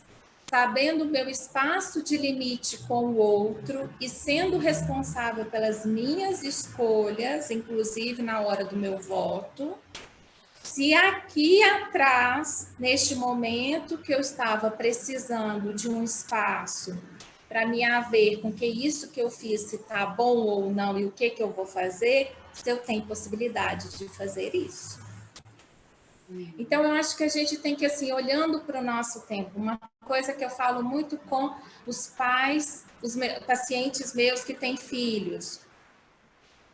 sabendo o meu espaço de limite com o outro e sendo responsável pelas minhas escolhas, inclusive na hora do meu voto. Se aqui atrás, neste momento que eu estava precisando de um espaço para me haver com que isso que eu fiz, se está bom ou não, e o que eu vou fazer, se eu tenho possibilidade de fazer isso. Então, eu acho que a gente tem que, assim, olhando para o nosso tempo, uma coisa que eu falo muito com os pais, os pacientes meus que têm filhos.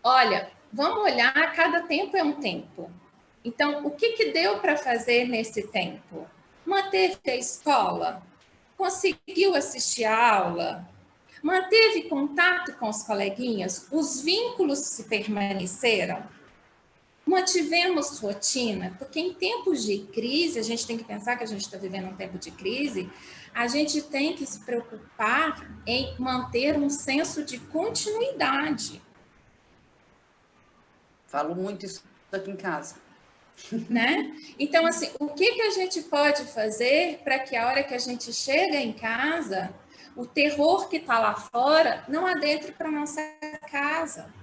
Olha, vamos olhar, cada tempo é um tempo. Então, o que, que deu para fazer nesse tempo? Manteve a escola? Conseguiu assistir a aula? Manteve contato com os coleguinhas? Os vínculos se permaneceram? Mantivemos rotina? Porque em tempos de crise, a gente tem que pensar que a gente está vivendo um tempo de crise, a gente tem que se preocupar em manter um senso de continuidade. Falo muito isso aqui em casa. Né? Então, assim, o que, que a gente pode fazer para que a hora que a gente chega em casa, o terror que está lá fora não adentre para nossa casa?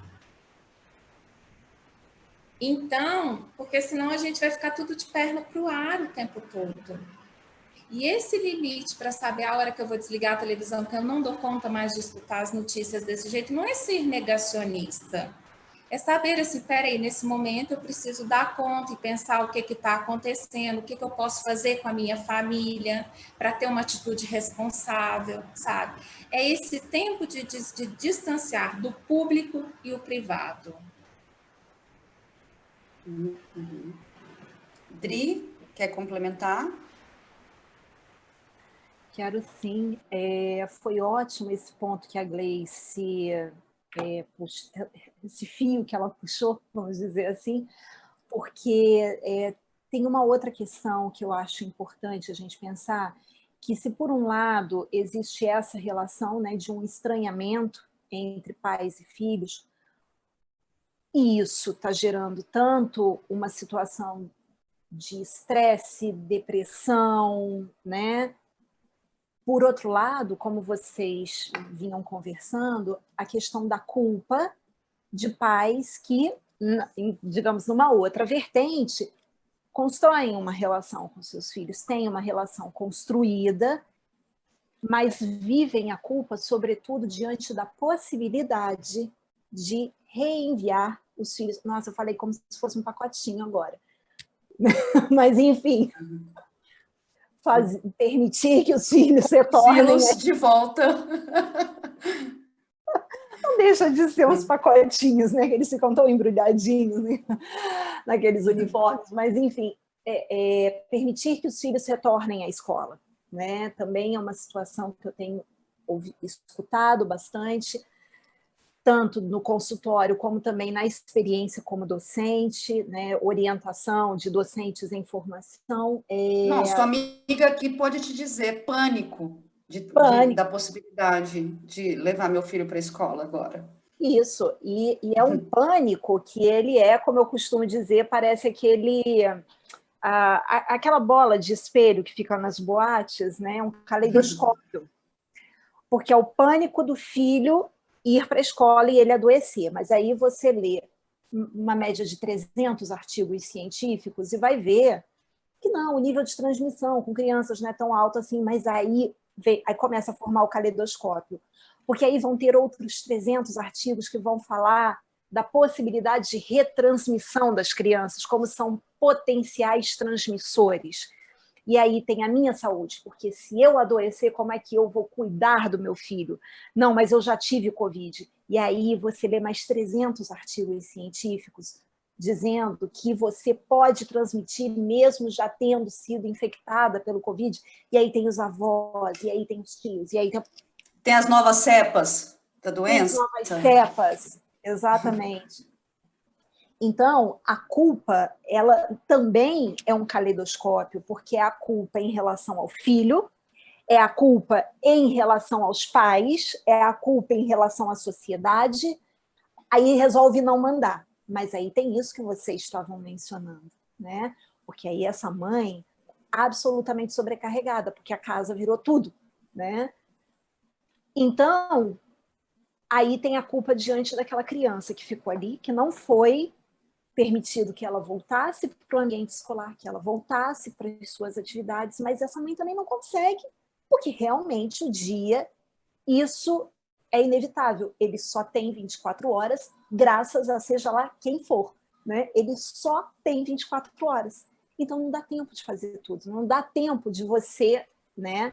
Então, porque senão a gente vai ficar tudo de perna para o ar o tempo todo. E esse limite para saber a hora que eu vou desligar a televisão, que eu não dou conta mais de escutar as notícias desse jeito, não é ser negacionista. É saber assim, peraí, nesse momento eu preciso dar conta e pensar o que está acontecendo, o que eu posso fazer com a minha família para ter uma atitude responsável, sabe? É esse tempo de distanciar do público e o privado. Dri, quer complementar? Quero sim. Foi ótimo esse ponto que a Gleice, esse fio que ela puxou, vamos dizer assim, porque tem uma outra questão que eu acho importante a gente pensar, que se por um lado existe essa relação, né, de um estranhamento entre pais e filhos, e isso está gerando tanto uma situação de estresse, depressão, né? Por outro lado, como vocês vinham conversando, a questão da culpa de pais que, digamos, numa outra vertente, constroem uma relação com seus filhos, têm uma relação construída, mas vivem a culpa, sobretudo, diante da possibilidade de reenviar os filhos. Nossa, eu falei como se fosse um pacotinho agora. Mas, enfim, permitir que os filhos se tornem... de volta. Não deixa de ser uns pacotinhos, né? Que eles ficam tão embrulhadinhos, né? Naqueles uniformes. Mas, enfim, permitir que os filhos retornem à escola, né? Também é uma situação que eu tenho escutado bastante, tanto no consultório como também na experiência como docente, né? Orientação de docentes em formação. Não, sua amiga aqui pode te dizer pânico, da possibilidade de levar meu filho para a escola agora. Isso, e é um pânico que ele como eu costumo dizer, parece aquela bola de espelho que fica nas boates, né? Um caleidoscópio. Porque é o pânico do filho ir para a escola e ele adoecer. Mas aí você lê uma média de 300 artigos científicos e vai ver que não, o nível de transmissão com crianças não é tão alto assim, mas aí começa a formar o caleidoscópio. Porque aí vão ter outros 300 artigos que vão falar da possibilidade de retransmissão das crianças, como são potenciais transmissores. E aí tem a minha saúde, porque se eu adoecer, como é que eu vou cuidar do meu filho? Não, mas eu já tive Covid. E aí você lê mais 300 artigos científicos dizendo que você pode transmitir mesmo já tendo sido infectada pelo Covid. E aí tem os avós, e aí tem os tios, e aí tem as novas cepas da doença? Tem as novas cepas, exatamente. Então, a culpa, ela também é um caleidoscópio, porque é a culpa em relação ao filho, é a culpa em relação aos pais, é a culpa em relação à sociedade, aí resolve não mandar. Mas aí tem isso que vocês estavam mencionando, né? Porque aí essa mãe absolutamente sobrecarregada, porque a casa virou tudo, né? Então, aí tem a culpa diante daquela criança que ficou ali, que não foi permitido que ela voltasse para o ambiente escolar, que ela voltasse para as suas atividades, mas essa mãe também não consegue, porque realmente o dia, isso é inevitável. Ele só tem 24 horas, graças a seja lá quem for, né? Ele só tem 24 horas. Então não dá tempo de fazer tudo, não dá tempo de você, né?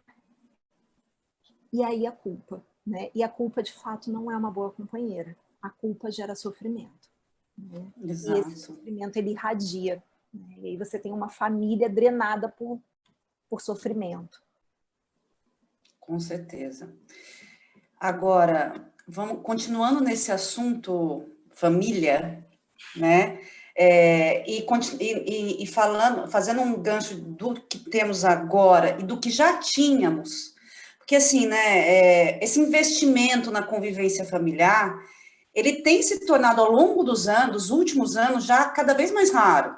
E aí a culpa, né? E a culpa, de fato, não é uma boa companheira. A culpa gera sofrimento. né? E Exato. esse sofrimento, ele irradia, né? E aí você tem uma família drenada por sofrimento. Com certeza. Agora, vamos continuando nesse assunto família, né? E falando, fazendo um gancho do que temos agora e do que já tínhamos, porque assim, né? Esse investimento na convivência familiar, ele tem se tornado ao longo dos anos, dos últimos anos, já cada vez mais raro,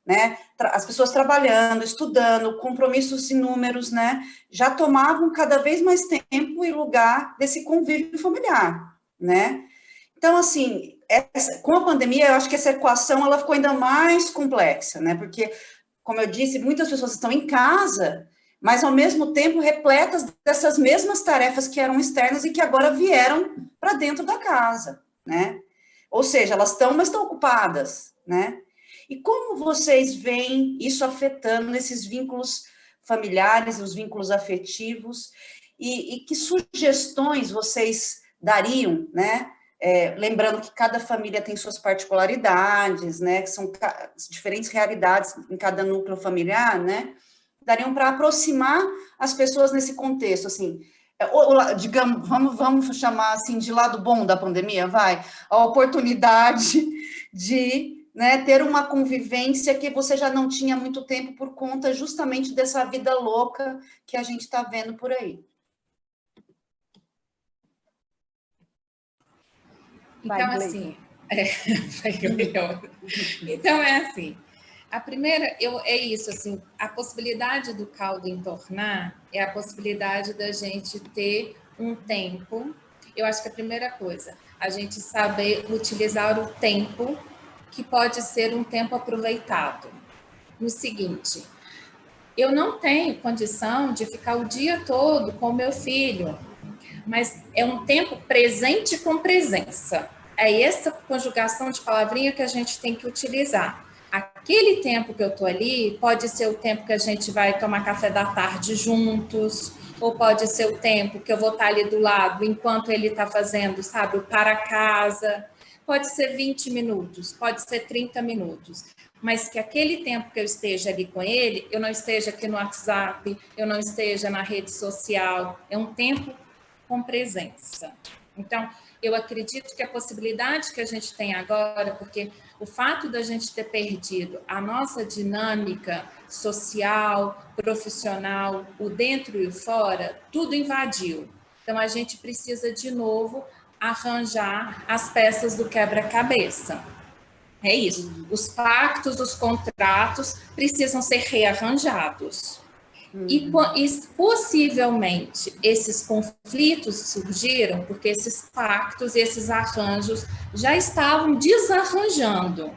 né? As pessoas trabalhando, estudando, compromissos inúmeros, né? Já tomavam cada vez mais tempo e lugar desse convívio familiar, né? Então, assim, com a pandemia, eu acho que essa equação ela ficou ainda mais complexa, né? Porque, como eu disse, muitas pessoas estão em casa, mas ao mesmo tempo repletas dessas mesmas tarefas que eram externas e que agora vieram para dentro da casa, né? Ou seja, elas estão, mas estão ocupadas, né? E como vocês veem isso afetando esses vínculos familiares, os vínculos afetivos, e que sugestões vocês dariam, né? Lembrando que cada família tem suas particularidades, né? Que são diferentes realidades em cada núcleo familiar, né? Dariam para aproximar as pessoas nesse contexto, assim, digamos, vamos chamar assim de lado bom da pandemia, vai, a oportunidade de, né, ter uma convivência que você já não tinha muito tempo por conta justamente dessa vida louca que a gente está vendo por aí. Então, assim, então é assim, a primeira, é isso, assim, a possibilidade do caldo entornar é a possibilidade da gente ter um tempo. Eu acho que a primeira coisa, a gente saber utilizar o tempo, que pode ser um tempo aproveitado. No seguinte, eu não tenho condição de ficar o dia todo com o meu filho, mas é um tempo presente com presença. É essa conjugação de palavrinha que a gente tem que utilizar. Aquele tempo que eu estou ali pode ser o tempo que a gente vai tomar café da tarde juntos, ou pode ser o tempo que eu vou estar ali do lado enquanto ele está fazendo, sabe, o para casa. Pode ser 20 minutos, pode ser 30 minutos. Mas que aquele tempo que eu esteja ali com ele, eu não esteja aqui no WhatsApp, eu não esteja na rede social. É um tempo com presença. Então, eu acredito que a possibilidade que a gente tem agora, porque o fato da gente ter perdido a nossa dinâmica social, profissional, o dentro e o fora, tudo invadiu. Então, a gente precisa, de novo, arranjar as peças do quebra-cabeça. É isso. Os pactos, os contratos precisam ser rearranjados. E possivelmente esses conflitos surgiram porque esses pactos, esses arranjos já estavam desarranjando.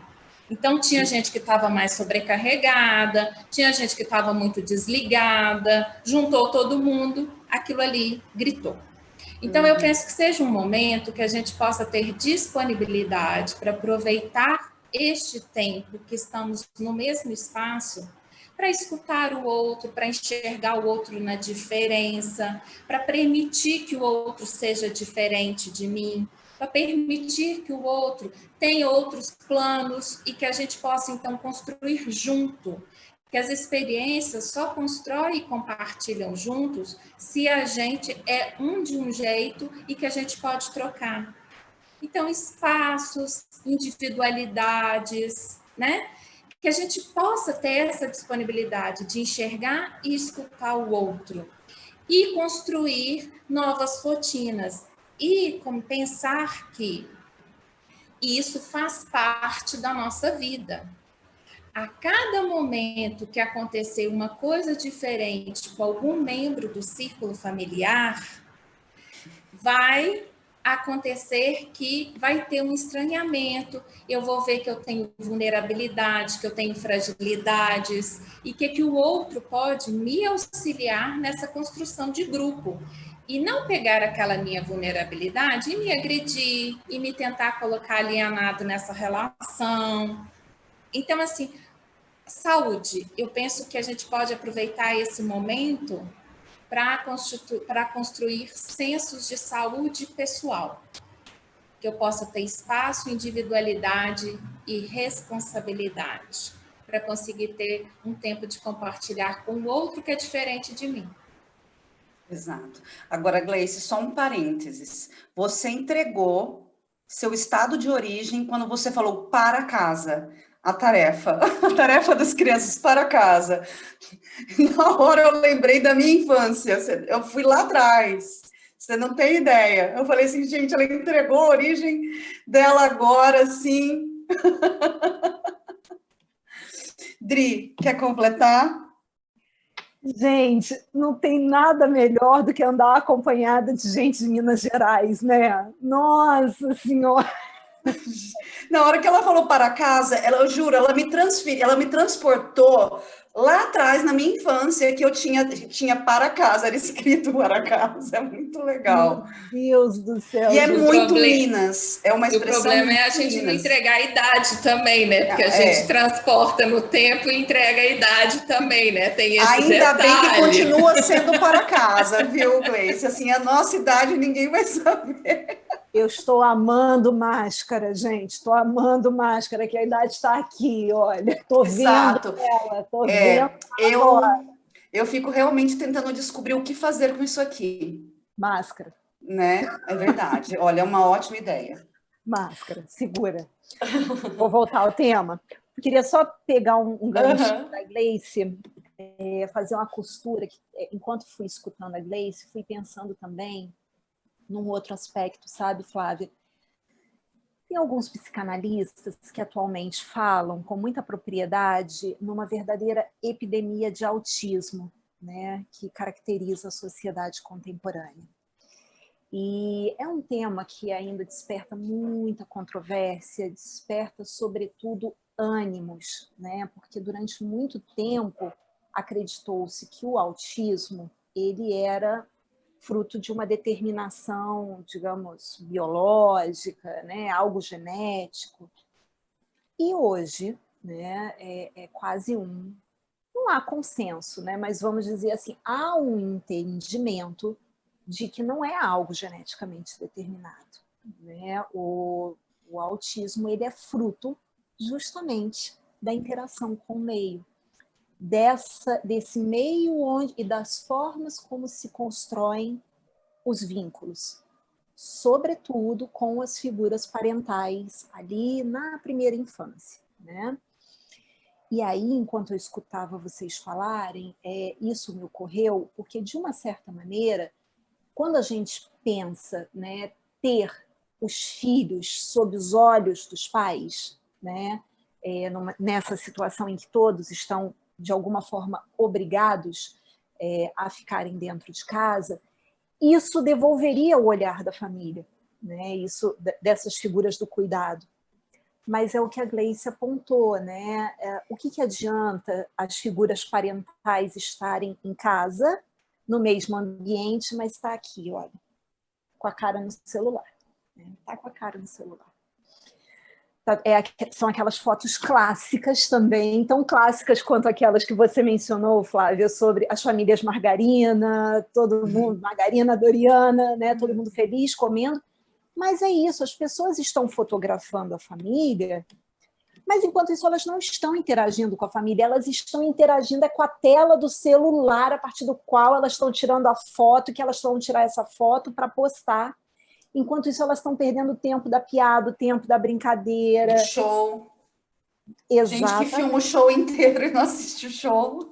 Então, tinha gente que estava mais sobrecarregada, tinha gente que estava muito desligada, juntou todo mundo, aquilo ali gritou. Então, eu penso que seja um momento que a gente possa ter disponibilidade para aproveitar este tempo que estamos no mesmo espaço para escutar o outro, para enxergar o outro na diferença, para permitir que o outro seja diferente de mim, para permitir que o outro tenha outros planos e que a gente possa, então, construir junto. Que as experiências só constroem e compartilham juntos se a gente é um de um jeito e que a gente pode trocar. Então, espaços, individualidades, né? Que a gente possa ter essa disponibilidade de enxergar e escutar o outro e construir novas rotinas e como pensar que isso faz parte da nossa vida. A cada momento que acontecer uma coisa diferente com algum membro do círculo familiar, vai acontecer que vai ter um estranhamento, eu vou ver que eu tenho vulnerabilidade, que eu tenho fragilidades, e que o outro pode me auxiliar nessa construção de grupo. E não pegar aquela minha vulnerabilidade e me agredir, e me tentar colocar alienado nessa relação. Então, assim, saúde, eu penso que a gente pode aproveitar esse momento para construir sensos de saúde pessoal. que eu possa ter espaço, individualidade e responsabilidade para conseguir ter um tempo de compartilhar com o outro que é diferente de mim. Exato. Agora, Gleice, só um parênteses. Você entregou seu estado de origem quando você falou para casa. A tarefa das crianças para casa. Na hora eu lembrei da minha infância. Eu fui lá atrás. Você não tem ideia. Eu falei assim, gente, ela entregou a origem dela agora, sim. Dri, quer completar? Gente, não tem nada melhor do que andar acompanhada de gente de Minas Gerais, né? Nossa Senhora! Na hora que ela falou para casa, eu juro, ela me transportou lá atrás, na minha infância, que eu tinha para casa, era escrito para casa, é muito legal. Meu Deus do céu, E é gente. muito Minas, é uma E o expressão problema é a muito gente não Minas. entregar a idade também, né? Porque a gente transporta no tempo e entrega a idade também, né? Tem esse Ainda detalhe. bem que continua sendo para casa, viu, Gleice? Assim, a nossa idade ninguém vai saber. Eu estou amando máscara, gente. Estou amando máscara, que a idade está aqui, olha. Estou vendo ela, estou vendo agora. Eu fico realmente tentando descobrir o que fazer com isso aqui. Máscara. Né? É verdade. Olha, é uma ótima ideia. Máscara, segura. Vou voltar ao tema. Eu queria só pegar um gancho da Gleice, fazer uma costura. Enquanto fui escutando a Gleice, fui pensando também num outro aspecto, sabe, Flávia? Tem alguns psicanalistas que atualmente falam com muita propriedade numa verdadeira epidemia de autismo, né, que caracteriza a sociedade contemporânea. E é um tema que ainda desperta muita controvérsia, desperta, sobretudo, ânimos, né? Porque durante muito tempo acreditou-se que o autismo ele era fruto de uma determinação, digamos, biológica, né? Algo genético. E hoje, né, é quase não há consenso, né? Mas vamos dizer assim, há um entendimento de que não é algo geneticamente determinado, né? O autismo ele é fruto justamente da interação com o meio, desse meio onde e das formas como se constroem os vínculos, sobretudo com as figuras parentais ali na primeira infância, né? E aí, enquanto eu escutava vocês falarem, isso me ocorreu porque, de uma certa maneira, quando a gente pensa, né, ter os filhos sob os olhos dos pais, né, nessa situação em que todos estão, de alguma forma, obrigados a ficarem dentro de casa, isso devolveria o olhar da família, né, isso, dessas figuras do cuidado. Mas é o que a Gleice apontou, né? O que adianta as figuras parentais estarem em casa, no mesmo ambiente, mas está aqui, olha, com a cara no celular. Está com a cara no celular. São aquelas fotos clássicas também, tão clássicas quanto aquelas que você mencionou, Flávia, sobre as famílias margarina, todo mundo, margarina, Doriana, né? Todo mundo feliz, comendo. Mas é isso, as pessoas estão fotografando a família, mas enquanto isso elas não estão interagindo com a família, elas estão interagindo com a tela do celular, a partir do qual elas estão tirando a foto, que elas vão tirar essa foto para postar. Enquanto isso elas estão perdendo o tempo da piada, o tempo da brincadeira. Do show. Exato. Gente que filma o show inteiro e não assiste o show.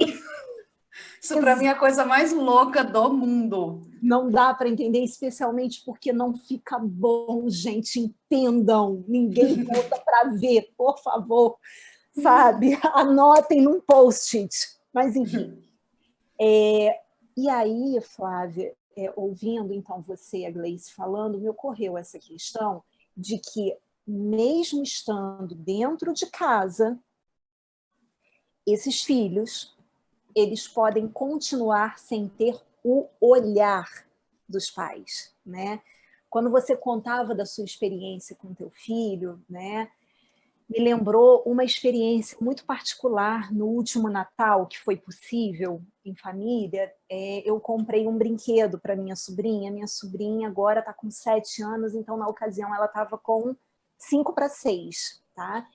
Isso para mim é a coisa mais louca do mundo. Não dá para entender, especialmente porque não fica bom, gente, entendam. Ninguém volta para ver, por favor, sabe? Anotem num post-it. Mas, enfim. E aí, Flávia, ouvindo então você e a Gleice falando, me ocorreu essa questão de que, mesmo estando dentro de casa, esses filhos eles podem continuar sem ter o olhar dos pais, né? Quando você contava da sua experiência com teu filho, né? me lembrou uma experiência muito particular no último Natal, que foi possível em família. Eu comprei um brinquedo para minha sobrinha agora está com 7 anos, então na ocasião ela estava com 5 para 6, tá?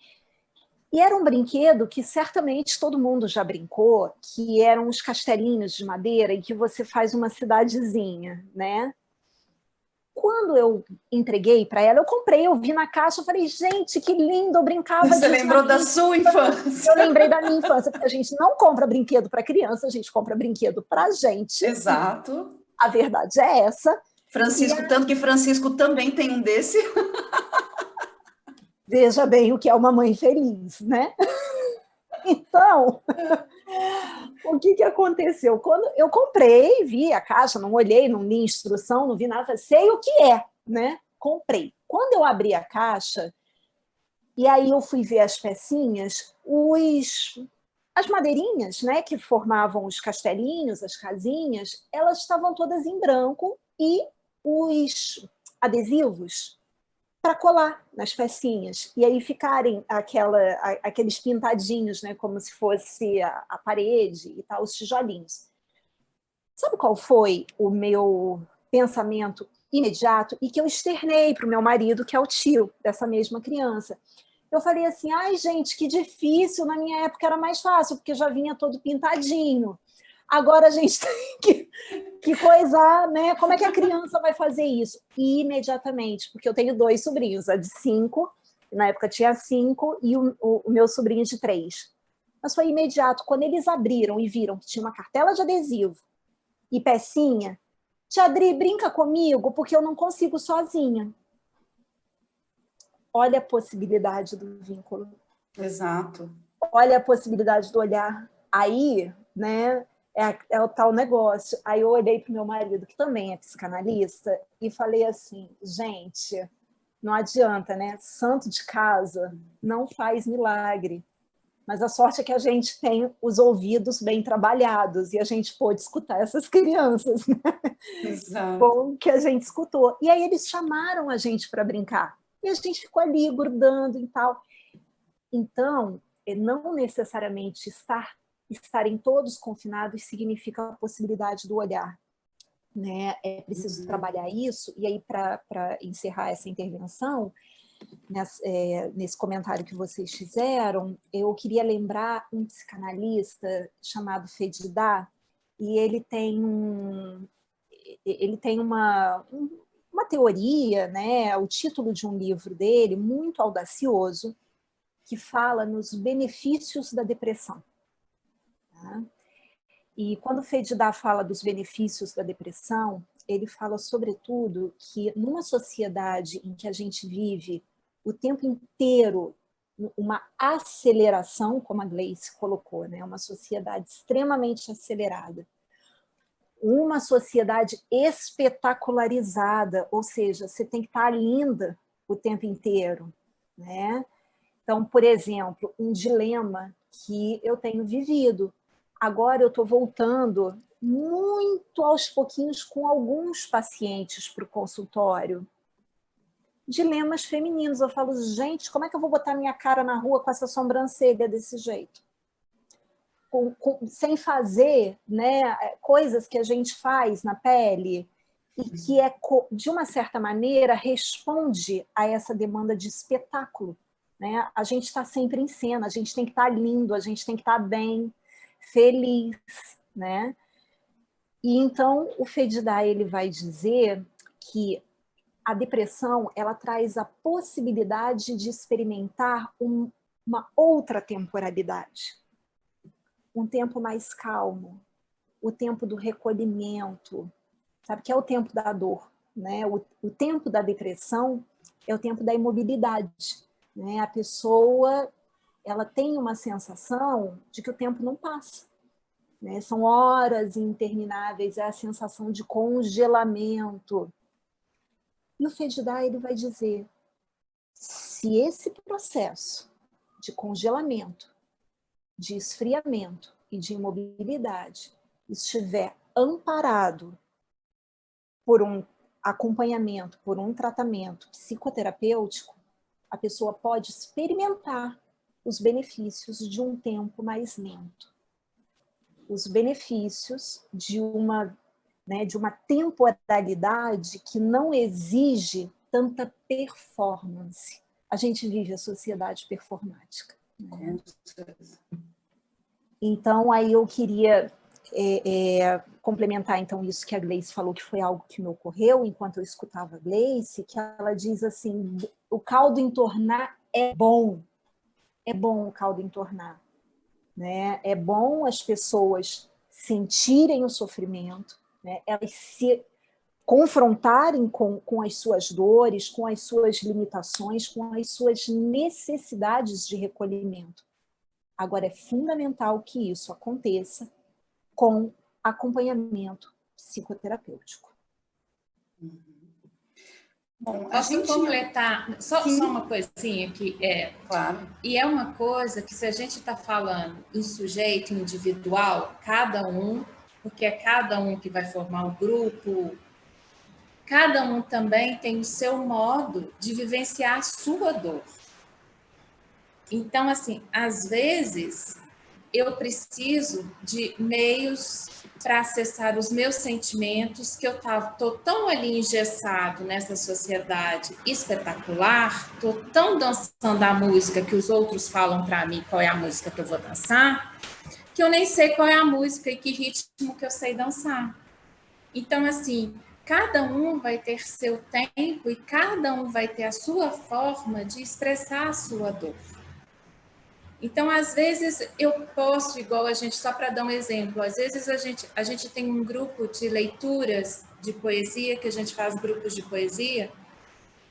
E era um brinquedo que certamente todo mundo já brincou, que eram os castelinhos de madeira em que você faz uma cidadezinha, né? Quando eu entreguei para ela, eu comprei, eu vi na caixa, eu falei, gente, que lindo, eu brincava Você disso. lembrou da sua infância. Eu lembrei da minha infância, porque a gente não compra brinquedo para criança, a gente compra brinquedo para a gente. Exato. A verdade é essa. Francisco, tanto que Francisco também tem um desse. Veja bem o que é uma mãe feliz, né? Então, o que aconteceu? Quando eu comprei, vi a caixa, não olhei, não li instrução, não vi nada, sei o que é, né? Comprei. Quando eu abri a caixa, e aí eu fui ver as pecinhas, as madeirinhas, né, que formavam os castelinhos, as casinhas, elas estavam todas em branco e os adesivos para colar nas pecinhas e aí ficarem aqueles pintadinhos, né, como se fosse a parede e tal, os tijolinhos. Sabe qual foi o meu pensamento imediato e que eu externei para o meu marido, que é o tio dessa mesma criança? Eu falei assim, ai gente, que difícil, na minha época era mais fácil, porque já vinha todo pintadinho. Agora a gente tem que coisar, né? Como é que a criança vai fazer isso? E imediatamente, porque eu tenho 2 sobrinhos, a de 5, na época tinha 5, e o meu sobrinho de 3. Mas foi imediato, quando eles abriram e viram que tinha uma cartela de adesivo e pecinha, Tia Adri, brinca comigo, porque eu não consigo sozinha. Olha a possibilidade do vínculo. Exato. Olha a possibilidade do olhar. Aí, né, é o tal negócio. Aí eu olhei para o meu marido, que também é psicanalista, e falei assim, gente, não adianta, né? Santo de casa não faz milagre. Mas a sorte é que a gente tem os ouvidos bem trabalhados e a gente pôde escutar essas crianças, né? Exato. Bom que a gente escutou. E aí eles chamaram a gente para brincar. E a gente ficou ali grudando e tal. Então, não necessariamente estarem todos confinados significa a possibilidade do olhar, né? É preciso trabalhar isso. E aí, para encerrar essa intervenção, nesse comentário que vocês fizeram, eu queria lembrar um psicanalista chamado Fedidá, e ele tem uma teoria, né? O título de um livro dele, muito audacioso, que fala nos benefícios da depressão. Tá? E quando o Fedidá fala dos benefícios da depressão, ele fala, sobretudo, que numa sociedade em que a gente vive o tempo inteiro uma aceleração, como a Gleice colocou, né? Uma sociedade extremamente acelerada, uma sociedade espetacularizada, ou seja, você tem que estar linda o tempo inteiro, né? Então, por exemplo, um dilema que eu tenho vivido. Agora eu estou voltando muito aos pouquinhos com alguns pacientes para o consultório. Dilemas femininos. Eu falo, gente, como é que eu vou botar minha cara na rua com essa sobrancelha desse jeito? Sem fazer, né, coisas que a gente faz na pele e que, de uma certa maneira, responde a essa demanda de espetáculo. Né? A gente está sempre em cena, a gente tem que estar lindo, a gente tem que estar bem, feliz, né? E então o Fedidá ele vai dizer que a depressão ela traz a possibilidade de experimentar uma outra temporalidade, um tempo mais calmo, o tempo do recolhimento, sabe, que é o tempo da dor, né? O tempo da depressão é o tempo da imobilidade, né? A pessoa ela tem uma sensação de que o tempo não passa, né? São horas intermináveis, é a sensação de congelamento. E o Fedidá ele vai dizer, se esse processo de congelamento, de esfriamento e de imobilidade estiver amparado por um acompanhamento, por um tratamento psicoterapêutico, a pessoa pode experimentar os benefícios de um tempo mais lento. Os benefícios de uma temporalidade que não exige tanta performance. A gente vive a sociedade performática. Né? Então, aí eu queria complementar, então, isso que a Gleice falou, que foi algo que me ocorreu enquanto eu escutava a Gleice, que ela diz assim, o caldo entornar é bom o caldo entornar. Né? É bom as pessoas sentirem o sofrimento, né? Elas se confrontarem com as suas dores, com as suas limitações, com as suas necessidades de recolhimento. Agora, é fundamental que isso aconteça com acompanhamento psicoterapêutico. Bom, posso completar só uma coisinha que claro. E é uma coisa que, se a gente está falando em sujeito individual, cada um, porque é cada um que vai formar o grupo, cada um também tem o seu modo de vivenciar a sua dor. Então, assim, às vezes, eu preciso de meios para acessar os meus sentimentos, que eu estou tão ali engessado nessa sociedade espetacular, estou tão dançando a música que os outros falam para mim qual é a música que eu vou dançar, que eu nem sei qual é a música e que ritmo que eu sei dançar. Então, assim, cada um vai ter seu tempo e cada um vai ter a sua forma de expressar a sua dor. Então, às vezes, eu posso, igual a gente, só para dar um exemplo, às vezes a gente tem um grupo de leituras de poesia, que a gente faz grupos de poesia,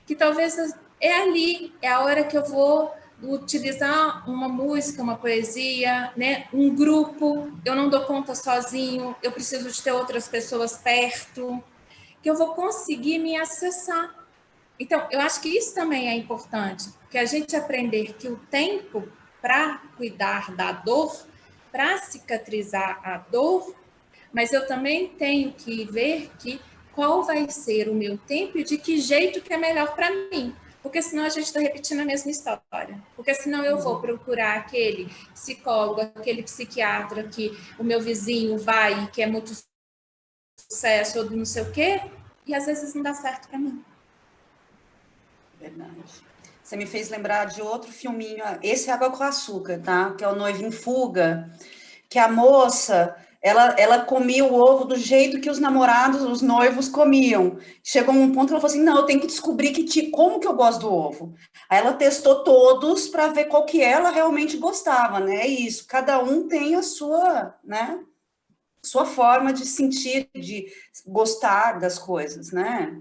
que talvez é ali, é a hora que eu vou utilizar uma música, uma poesia, né? Um grupo, eu não dou conta sozinho, eu preciso de ter outras pessoas perto, que eu vou conseguir me acessar. Então, eu acho que isso também é importante, que a gente aprender que o tempo para cuidar da dor, para cicatrizar a dor, mas eu também tenho que ver qual vai ser o meu tempo e de que jeito que é melhor para mim. Porque senão a gente está repetindo a mesma história. Porque senão eu vou procurar aquele psicólogo, aquele psiquiatra que o meu vizinho vai e que é muito sucesso ou não sei o quê, e às vezes não dá certo para mim. Verdade. Você me fez lembrar de outro filminho, esse é Água com Açúcar, tá? Que é o Noivo em Fuga, que a moça, ela comia o ovo do jeito que os namorados, os noivos comiam. Chegou um ponto que ela falou assim, não, eu tenho que descobrir como que eu gosto do ovo. Aí ela testou todos para ver qual que ela realmente gostava, né? É isso, cada um tem a sua, né? Sua forma de sentir, de gostar das coisas, né?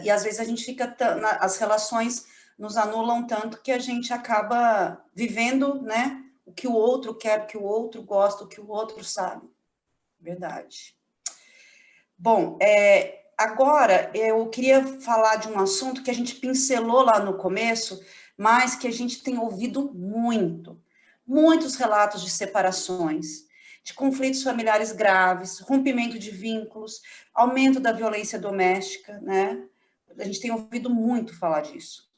E às vezes a gente fica, as relações nos anulam tanto que a gente acaba vivendo, né, o que o outro quer, o que o outro gosta, o que o outro sabe. Verdade. Bom, agora eu queria falar de um assunto que a gente pincelou lá no começo, mas que a gente tem ouvido muitos relatos de separações, de conflitos familiares graves, rompimento de vínculos, aumento da violência doméstica, né? A gente tem ouvido muito falar disso.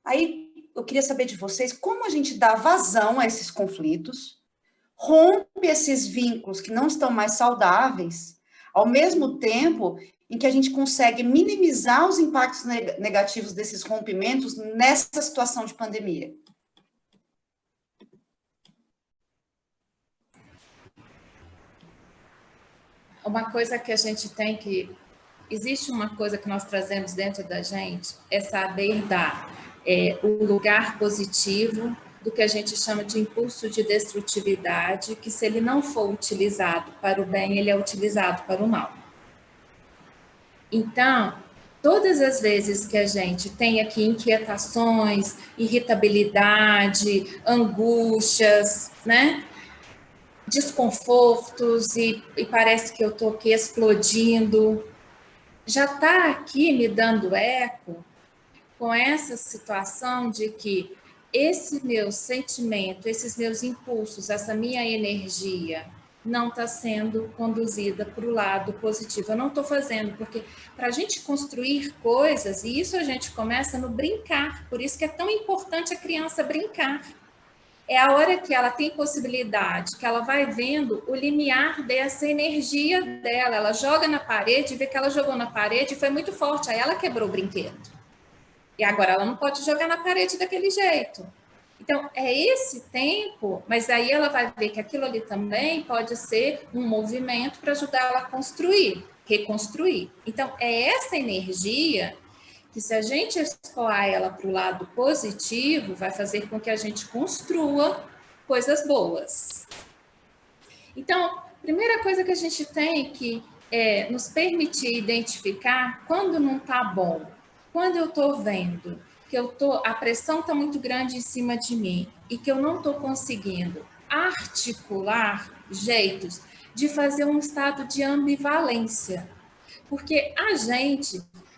Aí, eu queria saber de vocês como a gente dá vazão a esses conflitos, rompe esses vínculos que não estão mais saudáveis, ao mesmo tempo em que a gente consegue minimizar os impactos negativos desses rompimentos nessa situação de pandemia. Uma coisa que a gente tem que... Existe uma coisa que nós trazemos dentro da gente, é saber dar o lugar positivo do que a gente chama de impulso de destrutividade, que se ele não for utilizado para o bem, ele é utilizado para o mal. Então, todas as vezes que a gente tem aqui inquietações, irritabilidade, angústias, né? Desconfortos e parece que eu estou aqui explodindo, já está aqui me dando eco com essa situação de que esse meu sentimento, esses meus impulsos, essa minha energia, não está sendo conduzida para o lado positivo. Eu não estou fazendo, porque para a gente construir coisas, e isso a gente começa no brincar, por isso que é tão importante a criança brincar. É a hora que ela tem possibilidade, que ela vai vendo o limiar dessa energia dela. Ela joga na parede, vê que ela jogou na parede e foi muito forte, aí ela quebrou o brinquedo. E agora ela não pode jogar na parede daquele jeito. Então, é esse tempo, mas aí ela vai ver que aquilo ali também pode ser um movimento para ajudar ela a construir, reconstruir. Então, é essa energia que, se a gente escoar ela para o lado positivo, vai fazer com que a gente construa coisas boas. Então, a primeira coisa que a gente tem que nos permitir identificar quando não está bom, quando eu estou vendo que a pressão está muito grande em cima de mim e que eu não estou conseguindo articular jeitos de fazer um estado de ambivalência. Porque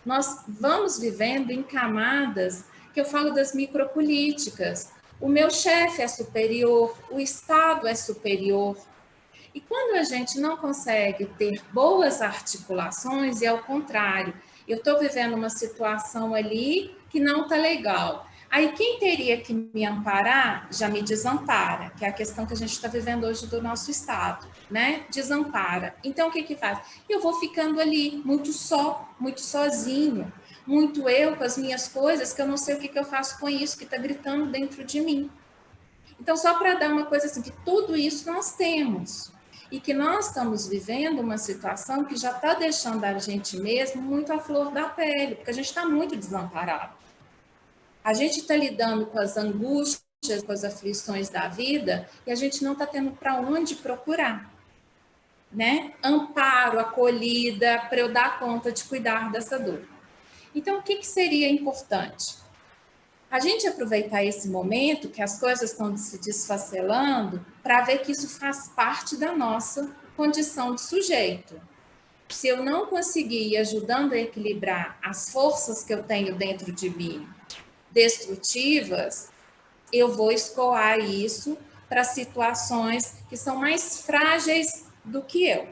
nós vamos vivendo em camadas que eu falo das micropolíticas. O meu chefe é superior, o Estado é superior. E quando a gente não consegue ter boas articulações, e ao contrário, eu estou vivendo uma situação ali que não está legal. Aí quem teria que me amparar já me desampara, que é a questão que a gente está vivendo hoje do nosso Estado, né? Desampara. Então o que faz? Eu vou ficando ali muito só, muito sozinho, muito eu com as minhas coisas, que eu não sei o que eu faço com isso, que está gritando dentro de mim. Então, só para dar uma coisa assim, que tudo isso nós temos. E que nós estamos vivendo uma situação que já está deixando a gente mesmo muito à flor da pele, porque a gente está muito desamparado. A gente está lidando com as angústias, com as aflições da vida, e a gente não está tendo para onde procurar, né? Amparo, acolhida, para eu dar conta de cuidar dessa dor. Então, o que seria importante? A gente aproveitar esse momento que as coisas estão se desfacelando para ver que isso faz parte da nossa condição de sujeito. Se eu não conseguir ir ajudando a equilibrar as forças que eu tenho dentro de mim, destrutivas, eu vou escoar isso para situações que são mais frágeis do que eu.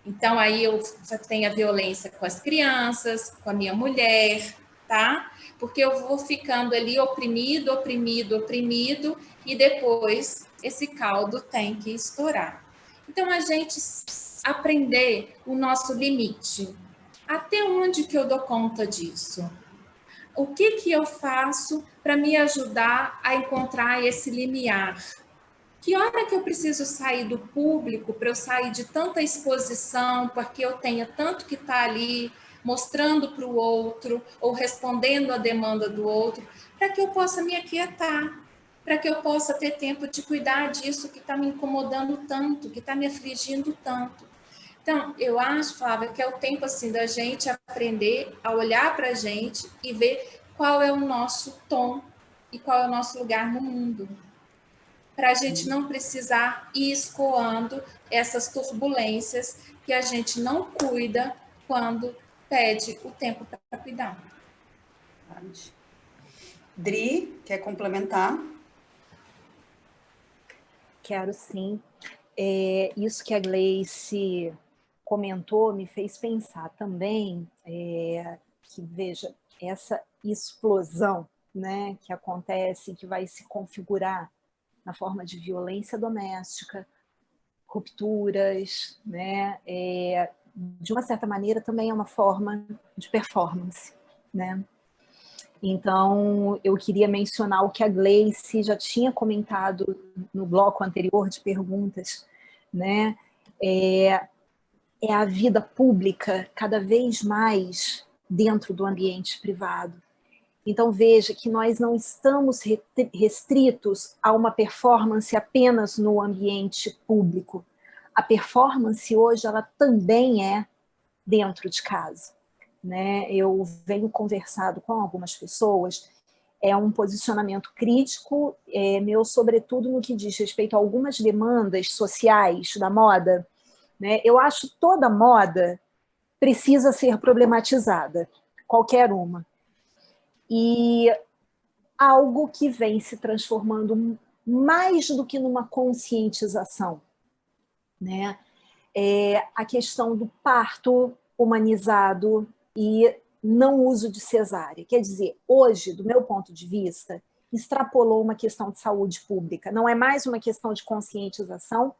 Então, aí eu tenho a violência com as crianças, com a minha mulher, tá? Porque eu vou ficando ali oprimido, e depois esse caldo tem que estourar. Então, a gente aprender o nosso limite. Até onde que eu dou conta disso? O que eu faço para me ajudar a encontrar esse limiar? Que hora que eu preciso sair do público para eu sair de tanta exposição, porque eu tenha tanto que estar ali mostrando para o outro ou respondendo a demanda do outro, para que eu possa me aquietar, para que eu possa ter tempo de cuidar disso que está me incomodando tanto, que está me afligindo tanto. Então, eu acho, Flávia, que é o tempo assim da gente aprender a olhar para a gente e ver qual é o nosso tom e qual é o nosso lugar no mundo, para a gente não precisar ir escoando essas turbulências que a gente não cuida quando pede o tempo para cuidar. Dri, quer complementar? Quero sim. Isso que a Gleice comentou me fez pensar também que, veja, essa explosão, né, que acontece, que vai se configurar na forma de violência doméstica, rupturas, né? De uma certa maneira também é uma forma de performance, né? Então, eu queria mencionar o que a Gleice já tinha comentado no bloco anterior de perguntas, né? É a vida pública cada vez mais dentro do ambiente privado. Então, veja que nós não estamos restritos a uma performance apenas no ambiente público. A performance hoje, ela também é dentro de casa, né? Eu venho conversado com algumas pessoas, é um posicionamento crítico meu, sobretudo no que diz respeito a algumas demandas sociais da moda, né? Eu acho toda moda precisa ser problematizada, qualquer uma. E algo que vem se transformando mais do que numa conscientização, né? A questão do parto humanizado e não uso de cesárea. Quer dizer, hoje, do meu ponto de vista, extrapolou uma questão de saúde pública. Não é mais uma questão de conscientização,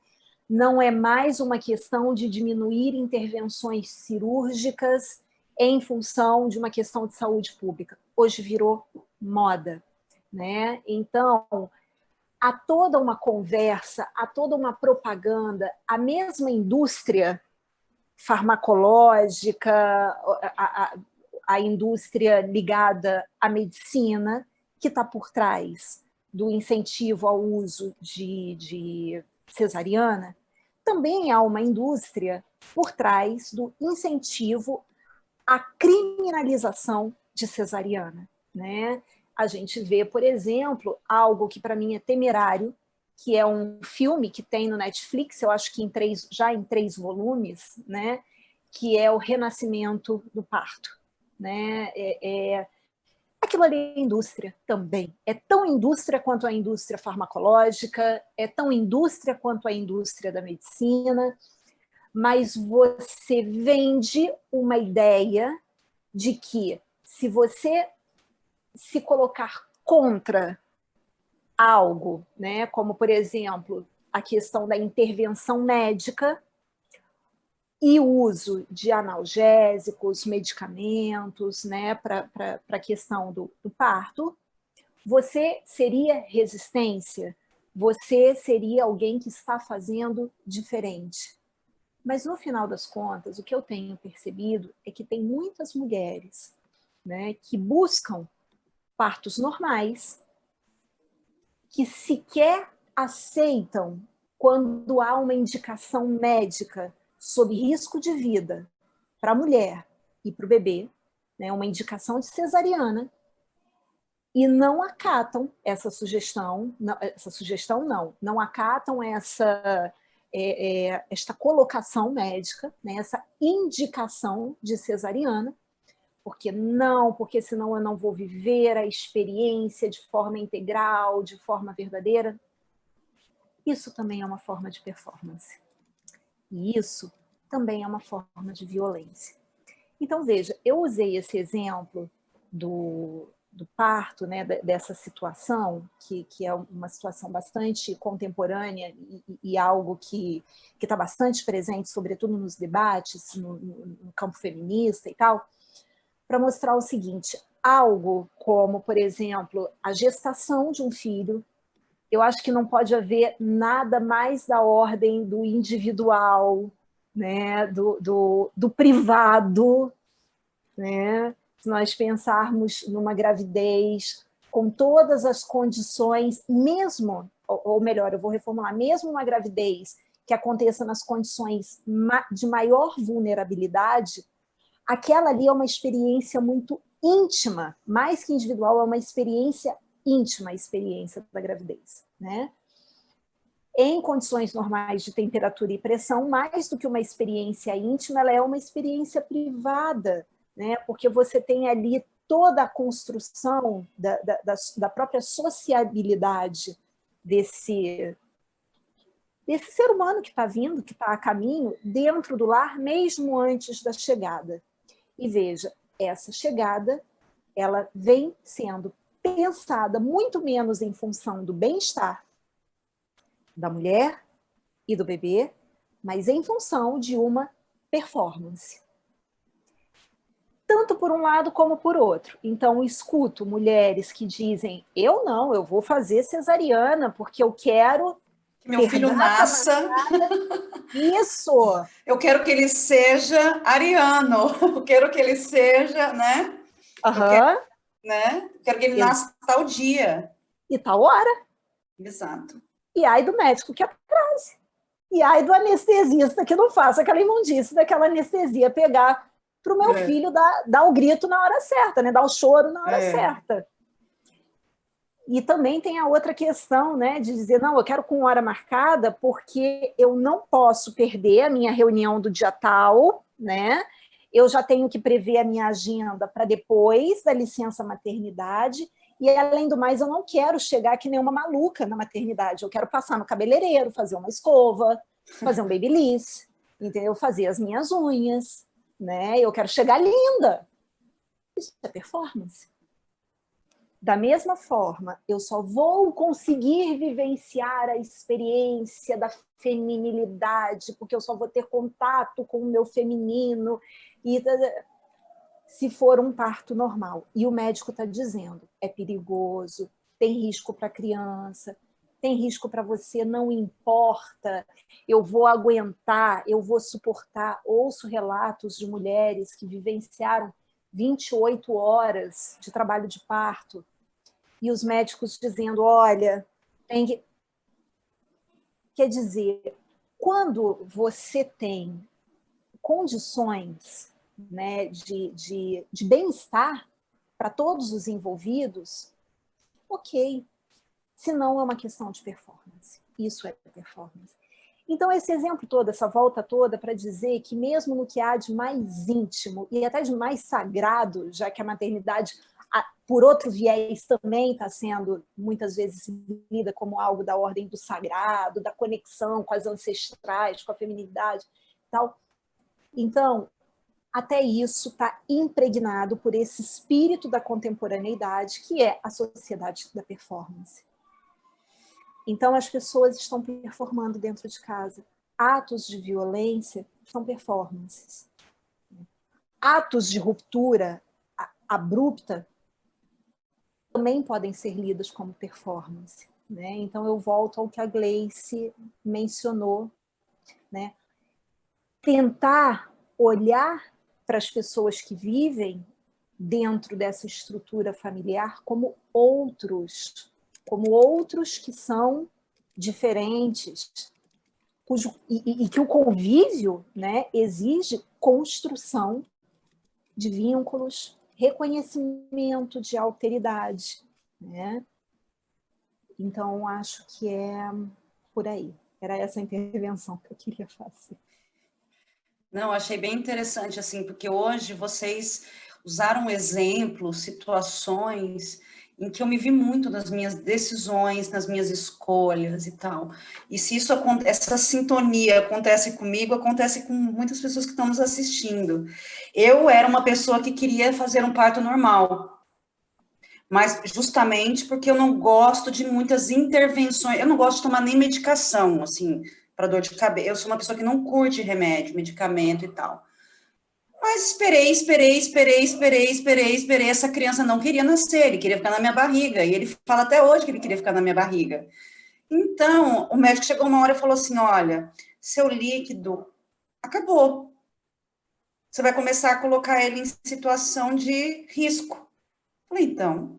não é mais uma questão de diminuir intervenções cirúrgicas em função de uma questão de saúde pública. Hoje virou moda, né? Então, há toda uma conversa, há toda uma propaganda, a mesma indústria farmacológica, a indústria ligada à medicina, que está por trás do incentivo ao uso de cesariana, também há uma indústria por trás do incentivo à criminalização de cesariana, né? A gente vê, por exemplo, algo que para mim é temerário, que é um filme que tem no Netflix, eu acho que já em 3 volumes, né? Que é o Renascimento do Parto, né? Aquilo ali é indústria também. É tão indústria quanto a indústria farmacológica, é tão indústria quanto a indústria da medicina, mas você vende uma ideia de que se você se colocar contra algo, né, como, por exemplo, a questão da intervenção médica e o uso de analgésicos, medicamentos, né, para a questão do parto, você seria resistência, você seria alguém que está fazendo diferente. Mas, no final das contas, o que eu tenho percebido é que tem muitas mulheres, né, que buscam partos normais, que sequer aceitam quando há uma indicação médica sob risco de vida para a mulher e para o bebê, né, uma indicação de cesariana, e não acatam essa sugestão, não acatam esta colocação médica, né, essa indicação de cesariana, porque senão eu não vou viver a experiência de forma integral, de forma verdadeira. Isso também é uma forma de performance. E isso também é uma forma de violência. Então, veja, eu usei esse exemplo do parto, né, dessa situação, que é uma situação bastante contemporânea e algo que está bastante presente, sobretudo nos debates, no campo feminista e tal, para mostrar o seguinte: algo como, por exemplo, a gestação de um filho, eu acho que não pode haver nada mais da ordem do individual, né, do privado, né? Se nós pensarmos numa gravidez com todas as condições, mesmo, ou melhor, eu vou reformular, mesmo uma gravidez que aconteça nas condições de maior vulnerabilidade, aquela ali é uma experiência muito íntima, mais que individual, é uma experiência íntima, a experiência da gravidez, né? Em condições normais de temperatura e pressão, mais do que uma experiência íntima, ela é uma experiência privada, né? Porque você tem ali toda a construção da própria sociabilidade desse ser humano que está vindo, que está a caminho, dentro do lar, mesmo antes da chegada. E veja, essa chegada, ela vem sendo pensada muito menos em função do bem-estar da mulher e do bebê, mas em função de uma performance. Tanto por um lado como por outro. Então, escuto mulheres que dizem: eu não, eu vou fazer cesariana porque eu quero que meu filho nasça. Isso! Eu quero que ele seja ariano, eu quero que ele seja, né? Quero que ele nasça tal dia. E tal hora. Exato. E ai do médico que atrase. E ai do anestesista que não faça aquela imundície daquela anestesia pegar para o meu filho dar o grito na hora certa, né? Dar o choro na hora certa. E também tem a outra questão, né, de dizer: não, eu quero com hora marcada porque eu não posso perder a minha reunião do dia tal, né? Eu já tenho que prever a minha agenda para depois da licença maternidade. E, além do mais, eu não quero chegar que nem uma maluca na maternidade. Eu quero passar no cabeleireiro, fazer uma escova, fazer um babyliss, entendeu? Fazer as minhas unhas, né? Eu quero chegar linda. Isso é performance. Da mesma forma, eu só vou conseguir vivenciar a experiência da feminilidade, porque eu só vou ter contato com o meu feminino, e se for um parto normal. E o médico está dizendo, é perigoso, tem risco para a criança, tem risco para você, não importa, eu vou aguentar, eu vou suportar. Ouço relatos de mulheres que vivenciaram 28 horas de trabalho de parto, e os médicos dizendo, olha, tem que... Quer dizer, quando você tem condições, né, de bem-estar para todos os envolvidos, ok. Se não, é uma questão de performance. Isso é performance. Então, esse exemplo todo, essa volta toda, para dizer que mesmo no que há de mais íntimo e até de mais sagrado, já que a maternidade, por outro viés, também está sendo, muitas vezes, lida como algo da ordem do sagrado, da conexão com as ancestrais, com a feminilidade e tal. Então, até isso está impregnado por esse espírito da contemporaneidade, que é a sociedade da performance. Então, as pessoas estão performando dentro de casa. Atos de violência são performances. Atos de ruptura abrupta também podem ser lidos como performance, né? Então, eu volto ao que a Gleice mencionou, né? Tentar olhar para as pessoas que vivem dentro dessa estrutura familiar como outros que são diferentes, e que o convívio, né, exige construção de vínculos, reconhecimento de alteridade, né? Então, acho que é por aí. Era essa a intervenção que eu queria fazer. Não, achei bem interessante, assim, porque hoje vocês usaram exemplos, situações em que eu me vi muito nas minhas decisões, nas minhas escolhas e tal. E se isso essa sintonia acontece comigo, acontece com muitas pessoas que estão nos assistindo. Eu era uma pessoa que queria fazer um parto normal, mas justamente porque eu não gosto de muitas intervenções, eu não gosto de tomar nem medicação, assim, para dor de cabeça. Eu sou uma pessoa que não curte remédio, medicamento e tal. Mas esperei. Essa criança não queria nascer, ele queria ficar na minha barriga. E ele fala até hoje que ele queria ficar na minha barriga. Então, o médico chegou uma hora e falou assim, olha, seu líquido acabou. Você vai começar a colocar ele em situação de risco. Falei, então,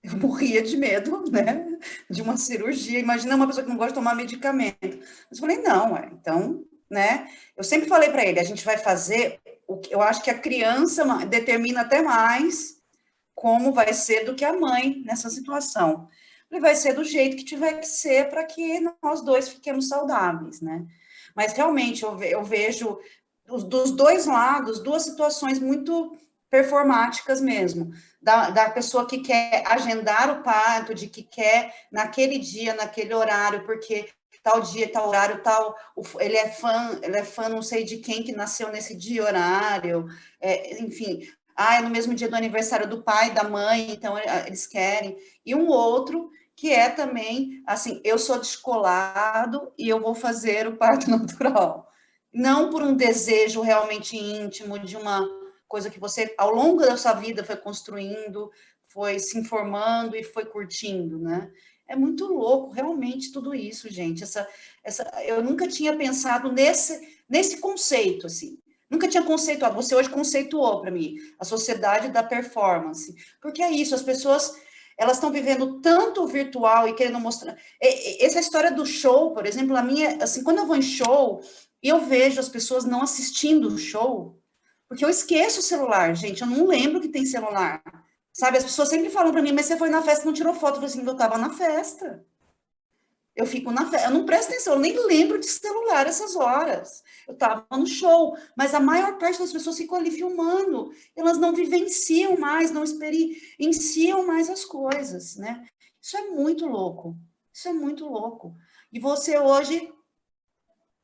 eu morria de medo, né, de uma cirurgia. Imagina uma pessoa que não gosta de tomar medicamento. Mas eu falei, não, então, né, eu sempre falei para ele, a gente vai fazer, eu acho que a criança determina até mais como vai ser do que a mãe nessa situação. Ele vai ser do jeito que tiver que ser para que nós dois fiquemos saudáveis, né. Mas realmente eu vejo dos dois lados, duas situações muito performáticas mesmo, da pessoa que quer agendar o parto, de que quer naquele dia, naquele horário, porque tal dia, tal horário, tal, ele é fã não sei de quem que nasceu nesse dia, horário, enfim, é no mesmo dia do aniversário do pai, da mãe, então eles querem, e um outro que é também, assim, eu sou descolado e eu vou fazer o parto natural, não por um desejo realmente íntimo de uma coisa que você, ao longo da sua vida, foi construindo, foi se informando e foi curtindo, né? É muito louco, realmente, tudo isso, gente. Eu nunca tinha pensado nesse conceito, assim. Nunca tinha conceituado. Você hoje conceituou para mim a sociedade da performance. Porque é isso, as pessoas, elas estão vivendo tanto virtual e querendo mostrar... Essa história do show, por exemplo, a minha, assim, quando eu vou em show, eu vejo as pessoas não assistindo o show, porque eu esqueço o celular, gente, eu não lembro que tem celular. Sabe, as pessoas sempre falam para mim, mas você foi na festa e não tirou foto. Eu falei assim, eu estava na festa. Eu fico na festa, eu não presto atenção, eu nem lembro de celular essas horas. Eu estava no show, mas a maior parte das pessoas ficou ali filmando. Elas não vivenciam mais, não experienciam mais as coisas, né? Isso é muito louco. Isso é muito louco. E você hoje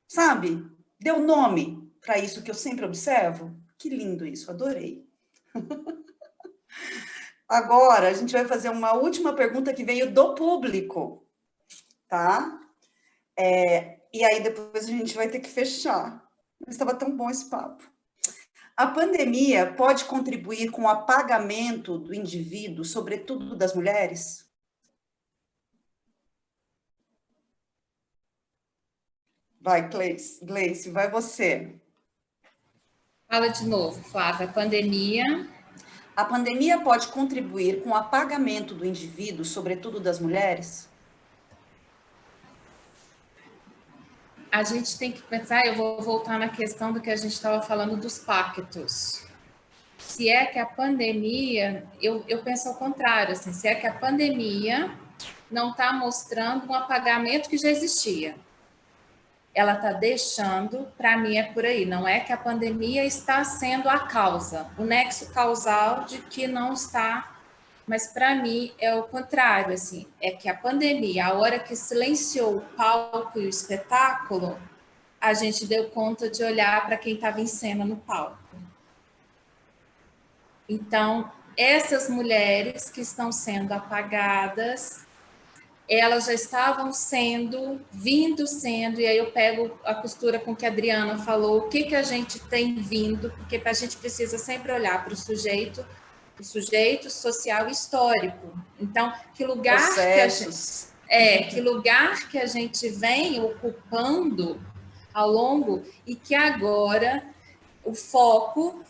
sabe? Deu nome para isso que eu sempre observo. Que lindo isso, adorei. Agora, a gente vai fazer uma última pergunta que veio do público, tá? E aí depois a gente vai ter que fechar. Mas estava tão bom esse papo. A pandemia pode contribuir com o apagamento do indivíduo, sobretudo das mulheres? Vai, Gleice, vai você. Fala de novo, Flávia. A pandemia pode contribuir com o apagamento do indivíduo, sobretudo das mulheres? A gente tem que pensar, eu vou voltar na questão do que a gente estava falando dos pactos. Se é que a pandemia, eu penso ao contrário, assim, se é que a pandemia não está mostrando um apagamento que já existia. Ela está deixando, para mim é por aí, não é que a pandemia está sendo a causa, o nexo causal de que não está, mas para mim é o contrário, assim, é que a pandemia, a hora que silenciou o palco e o espetáculo, a gente deu conta de olhar para quem estava em cena no palco. Então, essas mulheres que estão sendo apagadas, elas já estavam vindo sendo, e aí eu pego a costura com que a Adriana falou, o que a gente tem vindo, porque a gente precisa sempre olhar para o sujeito social e histórico. Então, que lugar que a gente vem ocupando ao longo e que agora o focou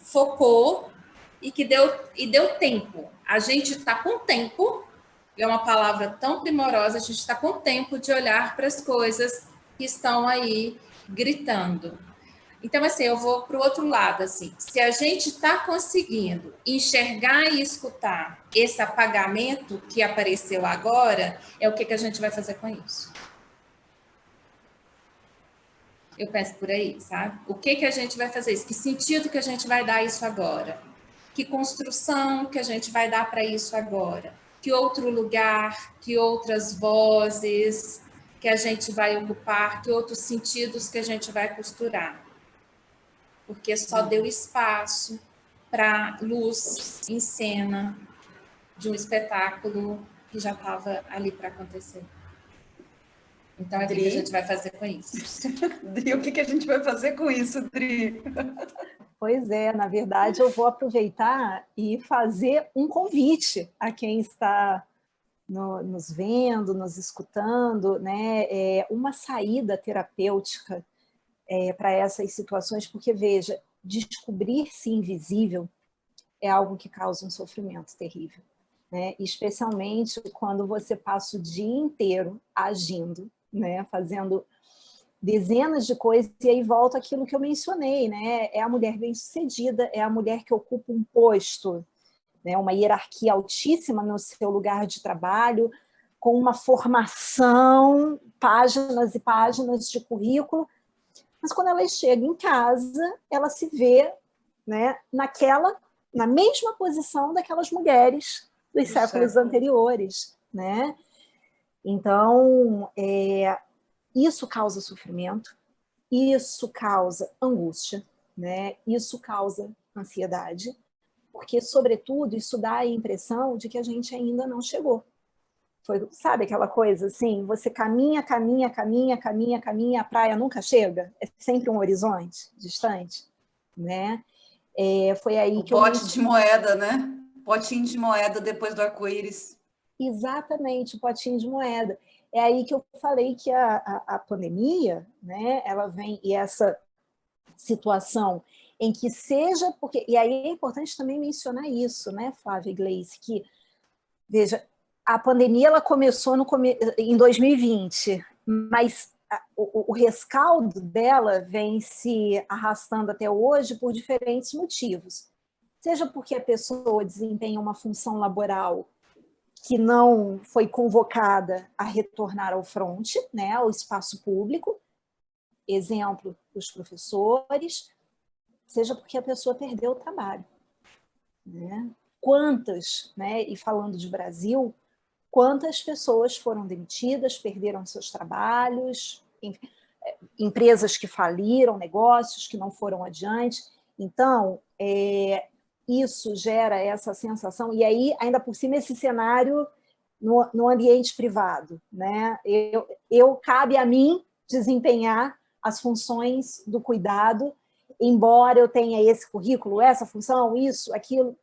e que deu tempo. A gente está com tempo, é uma palavra tão primorosa, a gente está com tempo de olhar para as coisas que estão aí gritando. Então, assim, eu vou para o outro lado, assim, se a gente está conseguindo enxergar e escutar esse apagamento que apareceu agora, é o que a gente vai fazer com isso? Eu penso por aí, sabe? O que a gente vai fazer isso? Que sentido que a gente vai dar isso agora? Que construção que a gente vai dar para isso agora? Que outro lugar, que outras vozes que a gente vai ocupar, que outros sentidos que a gente vai costurar? Porque só deu espaço para luz em cena de um espetáculo que já estava ali para acontecer. Então, o que a gente vai fazer com isso? Dri, o que a gente vai fazer com isso, Dri? Pois é, na verdade, eu vou aproveitar e fazer um convite a quem está nos vendo, nos escutando, né? Uma saída terapêutica para essas situações, porque, veja, descobrir-se invisível é algo que causa um sofrimento terrível, né? Especialmente quando você passa o dia inteiro agindo, né? Fazendo dezenas de coisas, e aí volta aquilo que eu mencionei, né? É a mulher bem-sucedida, é a mulher que ocupa um posto, né? Uma hierarquia altíssima no seu lugar de trabalho, com uma formação, páginas e páginas de currículo, mas quando ela chega em casa, ela se vê, né, na mesma posição daquelas mulheres dos séculos anteriores, né? Então, isso causa sofrimento, isso causa angústia, né? Isso causa ansiedade, porque, sobretudo, isso dá a impressão de que a gente ainda não chegou. Sabe aquela coisa assim, você caminha, caminha, caminha, caminha, caminha, a praia nunca chega? É sempre um horizonte distante, né? Foi aí que pote de moeda, né? Potinho de moeda depois do arco-íris. Exatamente, o potinho de moeda. É aí que eu falei que a pandemia, né, ela vem, e essa situação em que seja, porque, e aí é importante também mencionar isso, né, Flávia e Gleice, que, veja, a pandemia ela começou em 2020, mas o rescaldo dela vem se arrastando até hoje por diferentes motivos. Seja porque a pessoa desempenha uma função laboral que não foi convocada a retornar ao fronte, né, ao espaço público, exemplo, os professores, seja porque a pessoa perdeu o trabalho, né? Quantas, né, e falando de Brasil, quantas pessoas foram demitidas, perderam seus trabalhos, enfim, empresas que faliram, negócios que não foram adiante. Então, isso gera essa sensação, e aí, ainda por cima, esse cenário no ambiente privado, né? Cabe a mim desempenhar as funções do cuidado, embora eu tenha esse currículo, essa função, isso, aquilo.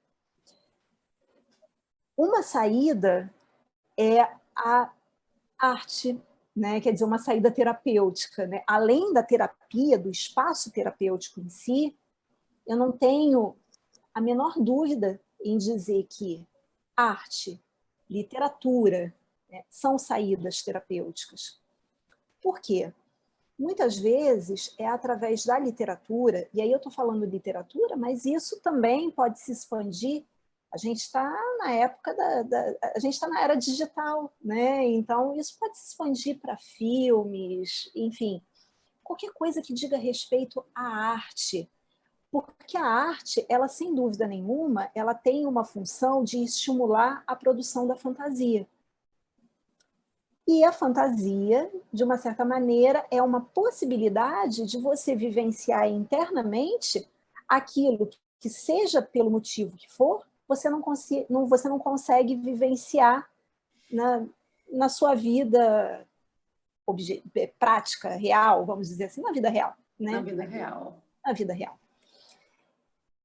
Uma saída é a arte, né? Quer dizer, uma saída terapêutica, né? Além da terapia, do espaço terapêutico em si, eu não tenho a menor dúvida em dizer que arte, literatura, né, são saídas terapêuticas. Por quê? Muitas vezes é através da literatura, e aí eu estou falando literatura, mas isso também pode se expandir. A gente está na época a gente está na era digital, né? Então isso pode se expandir para filmes, enfim, qualquer coisa que diga respeito à arte. Porque a arte, ela sem dúvida nenhuma, ela tem uma função de estimular a produção da fantasia. E a fantasia, de uma certa maneira, é uma possibilidade de você vivenciar internamente aquilo que, seja pelo motivo que for, você não consegue vivenciar na sua vida prática, real, vamos dizer assim, na vida real. Né? Na vida real. Na vida real.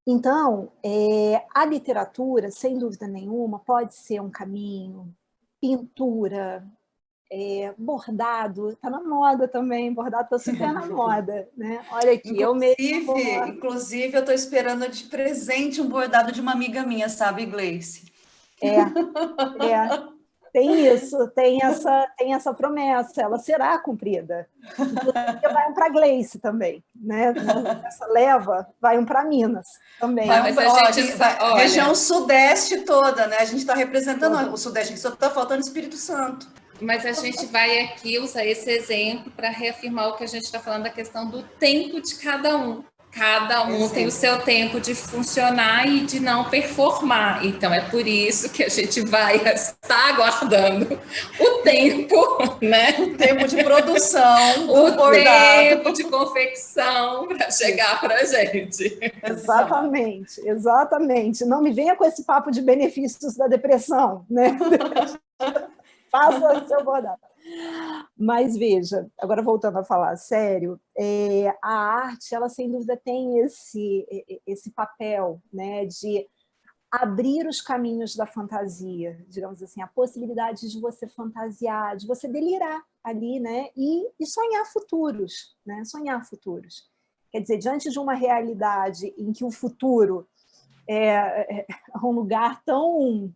Então, a literatura, sem dúvida nenhuma, pode ser um caminho, pintura, bordado, está na moda também, bordado está super na moda, né? Olha aqui, Inclusive, eu estou esperando de presente um bordado de uma amiga minha, sabe, Gleice? Tem isso, tem essa promessa, ela será cumprida. Inclusive, vai um para Gleice também, né? Essa leva vai um para Minas também. Região sudeste toda, né? A gente está representando o sudeste, só está faltando Espírito Santo. Mas a gente vai aqui usar esse exemplo para reafirmar o que a gente está falando da questão do tempo de cada um. Cada um tem o seu tempo de funcionar e de não performar. Então, é por isso que a gente vai estar aguardando o tempo, né? O tempo de produção, o tempo de confecção para chegar para a gente. Exatamente, exatamente. Não me venha com esse papo de benefícios da depressão, né? Faça o seu bordado. Mas veja, agora voltando a falar sério, a arte, ela sem dúvida tem esse papel, né, de abrir os caminhos da fantasia, digamos assim, a possibilidade de você fantasiar, de você delirar ali, né, e sonhar futuros, né, sonhar futuros. Quer dizer, diante de uma realidade em que o futuro é um lugar tão,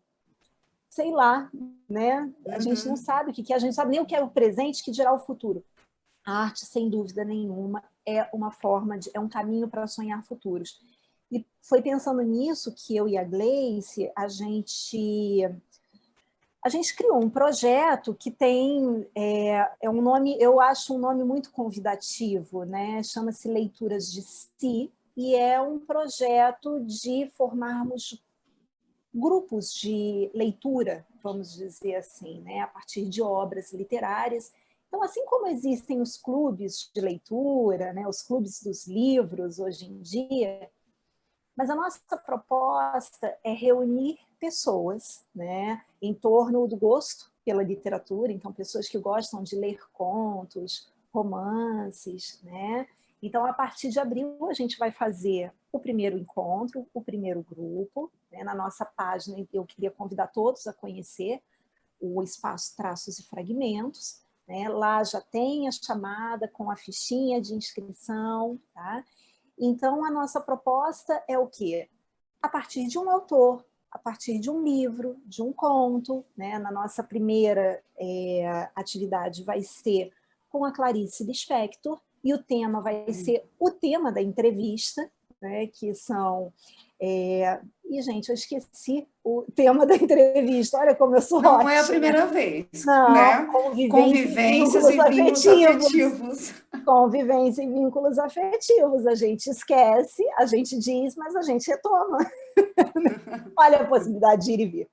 sei lá, né? A gente não sabe o que é, a gente não sabe nem o que é o presente, que dirá o futuro. A arte, sem dúvida nenhuma, é uma forma é um caminho para sonhar futuros. E foi pensando nisso que eu e a Gleice, a gente criou um projeto que tem um nome, eu acho um nome muito convidativo, né? Chama-se Leituras de Si, e é um projeto de formarmos grupos de leitura, vamos dizer assim, né, a partir de obras literárias. Então, assim como existem os clubes de leitura, né, os clubes dos livros hoje em dia, mas a nossa proposta é reunir pessoas, né, em torno do gosto pela literatura, então pessoas que gostam de ler contos, romances, né? Então, a partir de abril, a gente vai fazer o primeiro encontro, o primeiro grupo, né? Na nossa página, eu queria convidar todos a conhecer o Espaço Traços e Fragmentos, né? Lá já tem a chamada com a fichinha de inscrição, tá? Então, a nossa proposta é o quê? A partir de um autor, a partir de um livro, de um conto, né? Na nossa primeira atividade vai ser com a Clarice Lispector, e o tema vai ser o tema da entrevista, né, que são... E, gente, eu esqueci o tema da entrevista, olha como eu sou Não ótima. É a primeira vez. Não, né? Convivências e vínculos afetivos. Convivência e vínculos afetivos. A gente esquece, a gente diz, mas a gente retoma. Olha a possibilidade de ir e vir.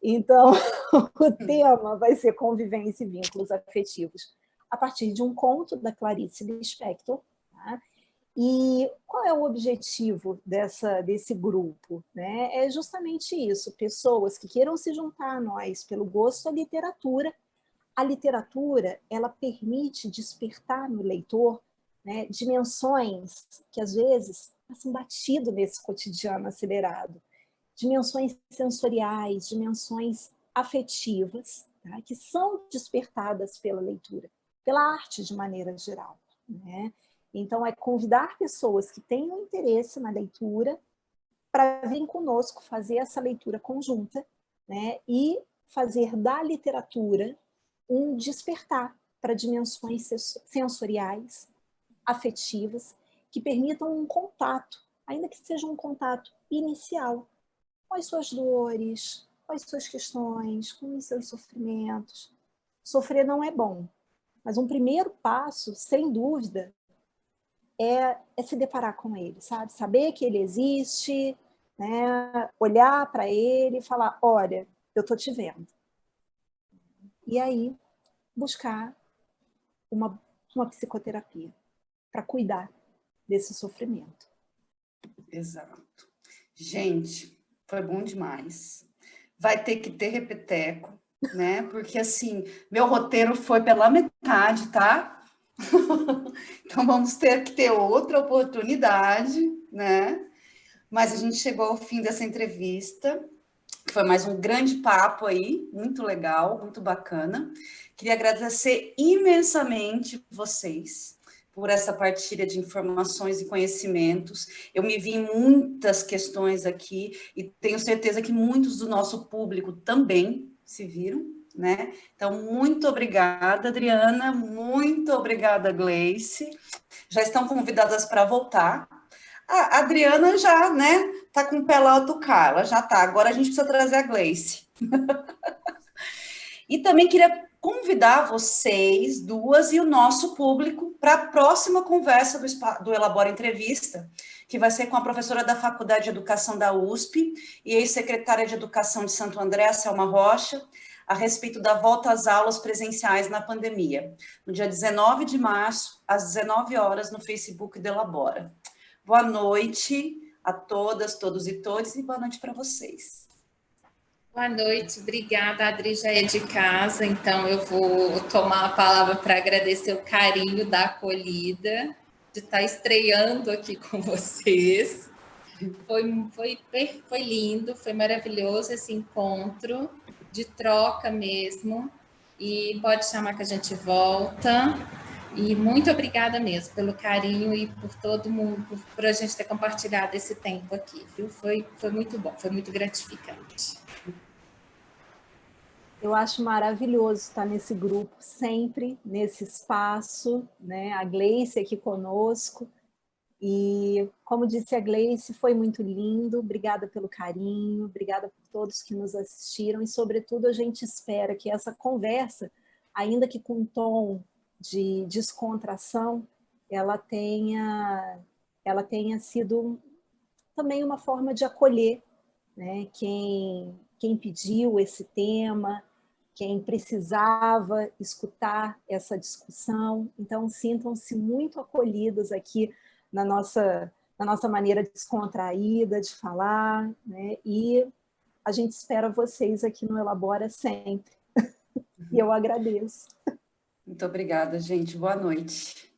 Então, o tema vai ser convivência e vínculos afetivos. a partir de um conto da Clarice Lispector. Tá? E qual é o objetivo desse grupo? Né? É justamente isso, pessoas que queiram se juntar a nós pelo gosto à literatura. A literatura, ela permite despertar no leitor, né, dimensões que às vezes passam batido nesse cotidiano acelerado, dimensões sensoriais, dimensões afetivas, tá, que são despertadas pela leitura, pela arte de maneira geral, né? Então, é convidar pessoas que tenham interesse na leitura para vir conosco fazer essa leitura conjunta, né, e fazer da literatura um despertar para dimensões sensoriais, afetivas, que permitam um contato, ainda que seja um contato inicial, com as suas dores, com as suas questões, com os seus sofrimentos. Sofrer não é bom, mas um primeiro passo, sem dúvida, é se deparar com ele, sabe? Saber que ele existe, né? Olhar para ele e falar, olha, eu estou te vendo. E aí, buscar uma psicoterapia para cuidar desse sofrimento. Exato. Gente, foi bom demais. Vai ter que ter repeteco, né? Porque, assim, meu roteiro foi pela metade, tá? Então, vamos ter que ter outra oportunidade, né? Mas a gente chegou ao fim dessa entrevista. Foi mais um grande papo aí, muito legal, muito bacana. Queria agradecer imensamente vocês por essa partilha de informações e conhecimentos. Eu me vi em muitas questões aqui e tenho certeza que muitos do nosso público também se viram, né? Então, muito obrigada, Adriana, muito obrigada, Gleice. Já estão convidadas para voltar. A Adriana já, né, tá com o pé lá do carro, ela já tá. Agora a gente precisa trazer a Gleice. E também queria convidar vocês duas e o nosso público para a próxima conversa do Elabora Entrevista, que vai ser com a professora da Faculdade de Educação da USP e ex-secretária de Educação de Santo André, Selma Rocha, a respeito da volta às aulas presenciais na pandemia, no dia 19 de março, às 19 horas, no Facebook do Elabora. Boa noite a todas, todos e todas, e boa noite para vocês. Boa noite, obrigada. A Adri já é de casa, então eu vou tomar a palavra para agradecer o carinho da acolhida, de estar estreando aqui com vocês. Foi lindo, foi maravilhoso esse encontro, de troca mesmo, e pode chamar que a gente volta. E muito obrigada mesmo pelo carinho e por todo mundo, por a gente ter compartilhado esse tempo aqui, viu? Foi muito bom, foi muito gratificante. Eu acho maravilhoso estar nesse grupo, sempre nesse espaço, né? A Gleice aqui conosco. E, como disse a Gleice, foi muito lindo. Obrigada pelo carinho, obrigada por todos que nos assistiram. E, sobretudo, a gente espera que essa conversa, ainda que com um tom de descontração, ela tenha sido também uma forma de acolher, né? Quem pediu esse tema, quem precisava escutar essa discussão. Então, sintam-se muito acolhidos aqui na nossa maneira descontraída de falar, né? E a gente espera vocês aqui no Elabora sempre. E eu agradeço. Muito obrigada, gente. Boa noite.